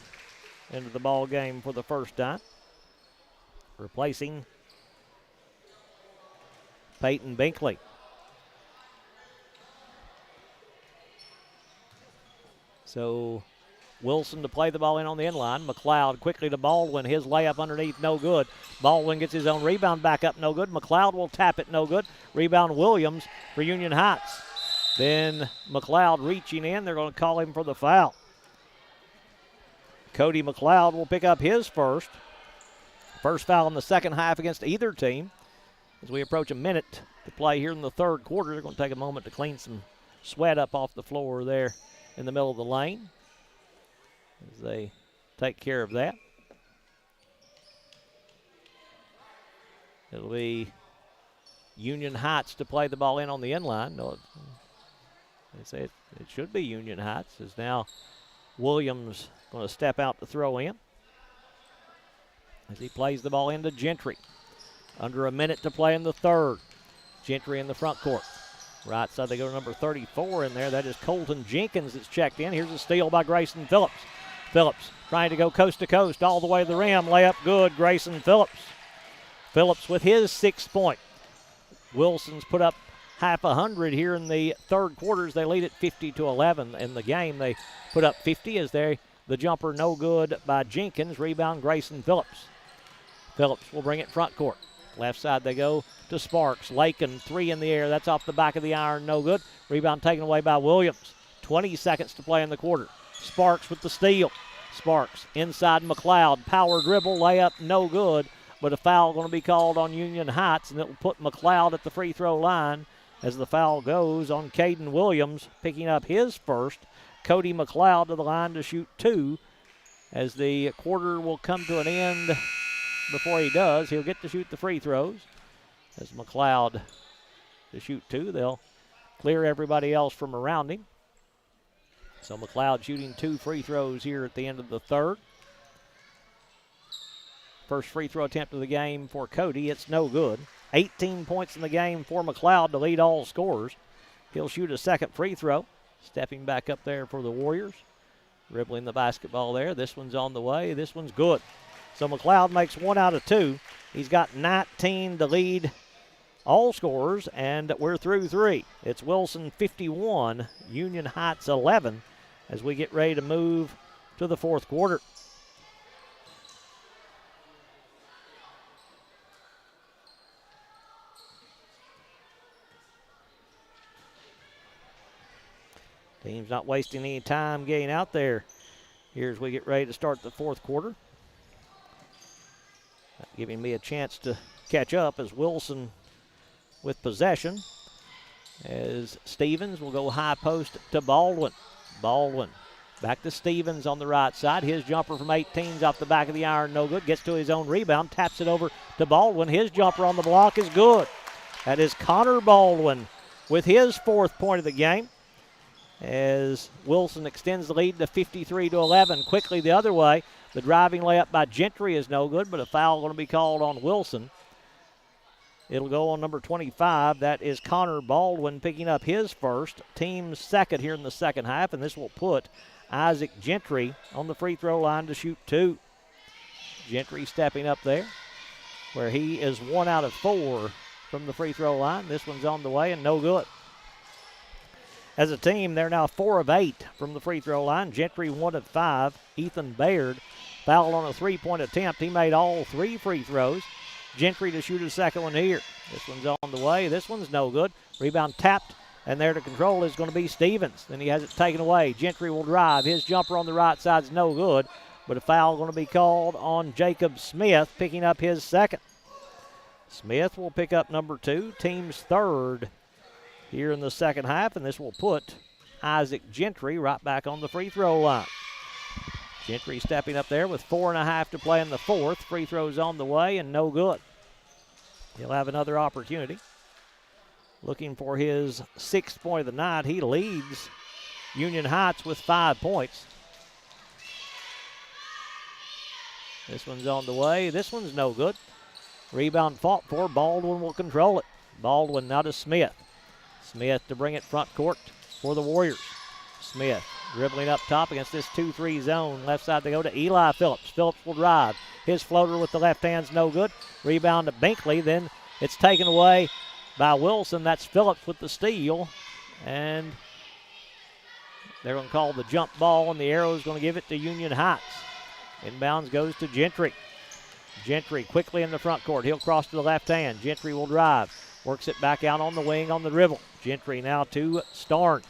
into the ball game for the first time, replacing Peyton Binkley. So Wilson to play the ball in on the inline. McLeod quickly to Baldwin. His layup underneath, no good. Baldwin gets his own rebound back up, no good. McLeod will tap it, no good. Rebound Williams for Union Heights. Then McLeod reaching in. They're going to call him for the foul. Cody McLeod will pick up his first. First foul in the second half against either team. As we approach a minute to play here in the third quarter, they're going to take a moment to clean some sweat up off the floor there in the middle of the lane as they take care of that. It'll be Union Heights to play the ball in on the inline. No, they say it should be Union Heights, as now Williams going to step out to throw in as he plays the ball into Gentry. Under a minute to play in the third. Gentry in the front court. Right side, they go to number 34 in there. That is Colton Jenkins that's checked in. Here's a steal by Grayson Phillips. Phillips trying to go coast to coast all the way to the rim. Layup good, Grayson Phillips. Phillips with his 6th point. Wilson's put up half 100 here in the third quarters. They lead at 50-11 in the game. They put up 50 as the jumper no good by Jenkins. Rebound Grayson Phillips. Phillips will bring it front court. Left side they go to Sparks. Lakin, 3 in the air. That's off the back of the iron. No good. Rebound taken away by Williams. 20 seconds to play in the quarter. Sparks with the steal. Sparks inside McLeod. Power dribble. Layup no good. But a foul going to be called on Union Heights, and it will put McLeod at the free throw line as the foul goes on Caden Williams, picking up his first. Cody McLeod to the line to shoot 2 as the quarter will come to an end. Before he does, he'll get to shoot the free throws. As McLeod to shoot 2, they'll clear everybody else from around him. So McLeod shooting 2 free throws here at the end of the third. First free throw attempt of the game for Cody. It's no good. 18 points in the game for McLeod to lead all scorers. He'll shoot a second free throw. Stepping back up there for the Warriors. Dribbling the basketball there. This one's on the way. This one's good. So McLeod makes 1 out of 2. He's got 19 to lead all scorers, and we're through 3. It's Wilson 51, Union Heights 11, as we get ready to move to the fourth quarter. Team's not wasting any time getting out there here as we get ready to start the fourth quarter. Giving me a chance to catch up as Wilson with possession. As Stevens will go high post to Baldwin. Baldwin back to Stevens on the right side. His jumper from 18's off the back of the iron, no good. Gets to his own rebound, taps it over to Baldwin. His jumper on the block is good. That is Connor Baldwin with his 4th point of the game. As Wilson extends the lead to 53-11. Quickly the other way. The driving layup by Gentry is no good, but a foul going to be called on Wilson. It'll go on number 25. That is Connor Baldwin picking up his first, team's second here in the second half, and this will put Isaac Gentry on the free throw line to shoot 2. Gentry stepping up there, where he is 1 out of 4 from the free throw line. This one's on the way and no good. As a team, they're now 4 of 8 from the free throw line. Gentry 1 of 5. Ethan Baird fouled on a 3-point attempt. He made all 3 free throws. Gentry to shoot a second one here. This one's on the way. This one's no good. Rebound tapped, and there to control is going to be Stevens. Then he has it taken away. Gentry will drive. His jumper on the right side's no good, but a foul going to be called on Jacob Smith, picking up his second. Smith will pick up number 2, team's third here in the second half, and this will put Isaac Gentry right back on the free throw line. Gentry stepping up there with 4.5 to play in the 4th. Free throws on the way and no good. He'll have another opportunity. Looking for his 6th point of the night. He leads Union Heights with 5 points. This one's on the way. This one's no good. Rebound fought for. Baldwin will control it. Baldwin now to Smith. Smith to bring it front court for the Warriors. Smith dribbling up top against this 2-3 zone. Left side to go to Eli Phillips. Phillips will drive. His floater with the left hand's no good. Rebound to Binkley. Then it's taken away by Wilson. That's Phillips with the steal. And they're going to call the jump ball, and the arrow's going to give it to Union Heights. Inbounds goes to Gentry. Gentry quickly in the front court. He'll cross to the left hand. Gentry will drive. Works it back out on the wing on the dribble. Gentry now to Starnes.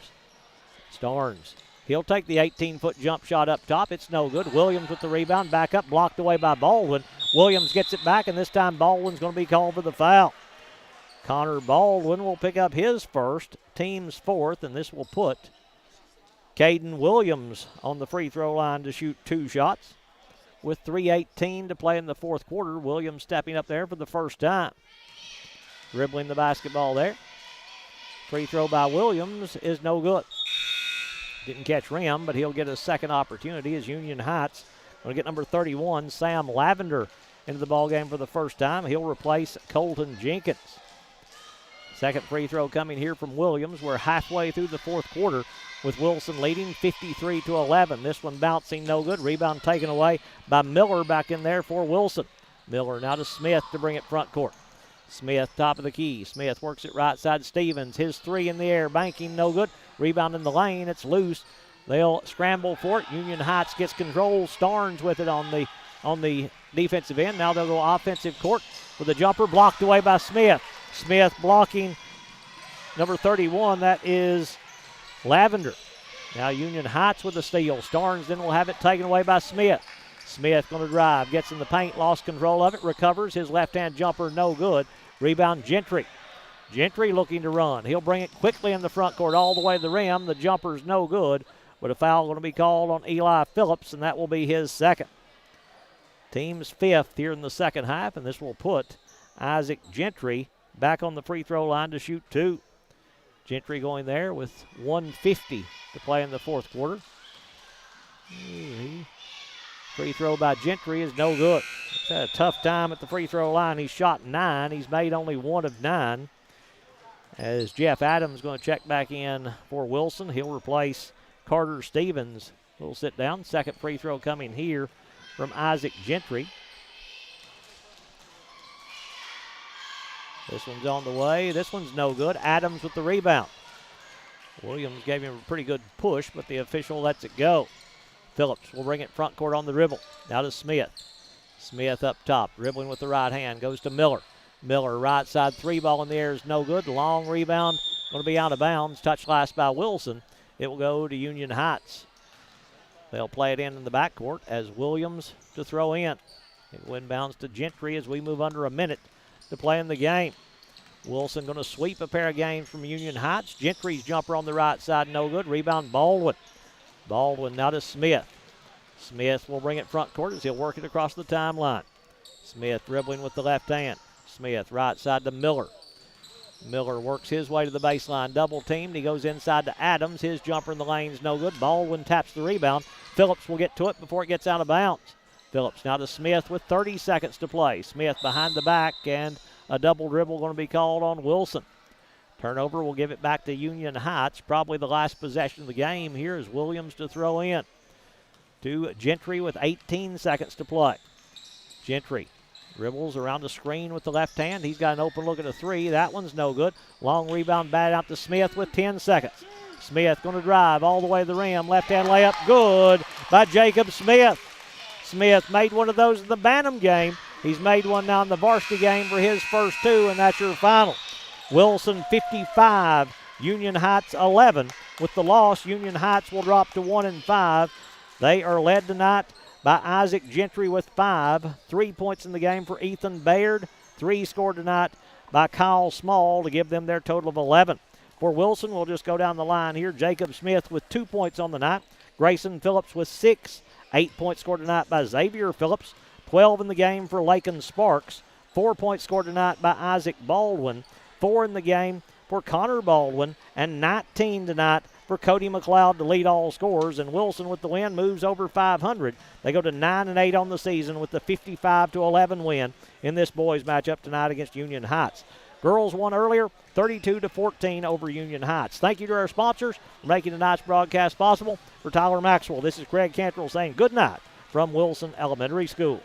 Starnes. He'll take the 18-foot jump shot up top. It's no good. Williams with the rebound. Back up. Blocked away by Baldwin. Williams gets it back, and this time Baldwin's going to be called for the foul. Connor Baldwin will pick up his first, team's 4th, and this will put Caden Williams on the free throw line to shoot 2 shots. With 3:18 to play in the 4th quarter, Williams stepping up there for the first time. Dribbling the basketball there. Free throw by Williams is no good. Didn't catch rim, but he'll get a second opportunity as Union Heights going to get number 31, Sam Lavender, into the ballgame for the first time. He'll replace Colton Jenkins. Second free throw coming here from Williams. We're halfway through the 4th quarter with Wilson leading 53-11. This one bouncing no good. Rebound taken away by Miller back in there for Wilson. Miller now to Smith to bring it front court. Smith, top of the key. Smith works it right side. Stevens, his 3 in the air, banking, no good. Rebound in the lane, it's loose. They'll scramble for it. Union Heights gets control. Starnes with it on the defensive end. Now they'll go offensive court with a jumper blocked away by Smith. Smith blocking number 31. That is Lavender. Now Union Heights with the steal. Starnes then will have it taken away by Smith. Smith going to drive, gets in the paint, lost control of it, recovers. His left-hand jumper no good. Rebound Gentry. Gentry looking to run. He'll bring it quickly in the front court all the way to the rim. The jumper's no good, but a foul going to be called on Eli Phillips, and that will be his second. Team's 5th here in the second half, and this will put Isaac Gentry back on the free throw line to shoot 2. Gentry going there with 1:50 to play in the 4th quarter. Free throw by Gentry is no good. He's had a tough time at the free throw line. He shot 9. He's made only 1 of 9. As Jeff Adams going to check back in for Wilson. He'll replace Carter Stevens. He'll sit down. Second free throw coming here from Isaac Gentry. This one's on the way. This one's no good. Adams with the rebound. Williams gave him a pretty good push, but the official lets it go. Phillips will bring it front court on the dribble. Now to Smith. Smith up top, dribbling with the right hand, goes to Miller. Miller, right side 3 ball in the air is no good. Long rebound, going to be out of bounds. Touch last by Wilson. It will go to Union Heights. They'll play it in the backcourt as Williams to throw in. It will inbounds to Gentry as we move under a minute to play in the game. Wilson going to sweep a pair of games from Union Heights. Gentry's jumper on the right side, no good. Rebound Baldwin. Baldwin now to Smith. Smith will bring it front court as he'll work it across the timeline. Smith dribbling with the left hand. Smith right side to Miller. Miller works his way to the baseline. Double teamed. He goes inside to Adams. His jumper in the lane's no good. Baldwin taps the rebound. Phillips will get to it before it gets out of bounds. Phillips now to Smith with 30 seconds to play. Smith behind the back, and a double dribble going to be called on Wilson. Turnover will give it back to Union Heights. Probably the last possession of the game here is Williams to throw in. To Gentry with 18 seconds to play. Gentry dribbles around the screen with the left hand. He's got an open look at a three. That one's no good. Long rebound batted out to Smith with 10 seconds. Smith going to drive all the way to the rim. Left hand layup good by Jacob Smith. Smith made one of those in the Bantam game. He's made one now in the varsity game for his first two, and that's your final. Wilson 55, Union Heights 11. With the loss, Union Heights will drop to 1-5. They are led tonight by Isaac Gentry with 5. 3 points in the game for Ethan Baird. 3 scored tonight by Kyle Small to give them their total of 11. For Wilson, we'll just go down the line here. Jacob Smith with 2 points on the night. Grayson Phillips with 6. 8 points scored tonight by Xavier Phillips. 12 in the game for Lakin Sparks. 4 points scored tonight by Isaac Baldwin. 4 in the game for Connor Baldwin. And 19 tonight for Cody McLeod to lead all scorers. And Wilson with the win moves over 500. They go to 9-8 on the season with the 55-11 win in this boys matchup tonight against Union Heights. Girls won earlier, 32-14 over Union Heights. Thank you to our sponsors for making tonight's broadcast possible. For Tyler Maxwell, this is Craig Cantrell saying good night from Wilson Elementary School.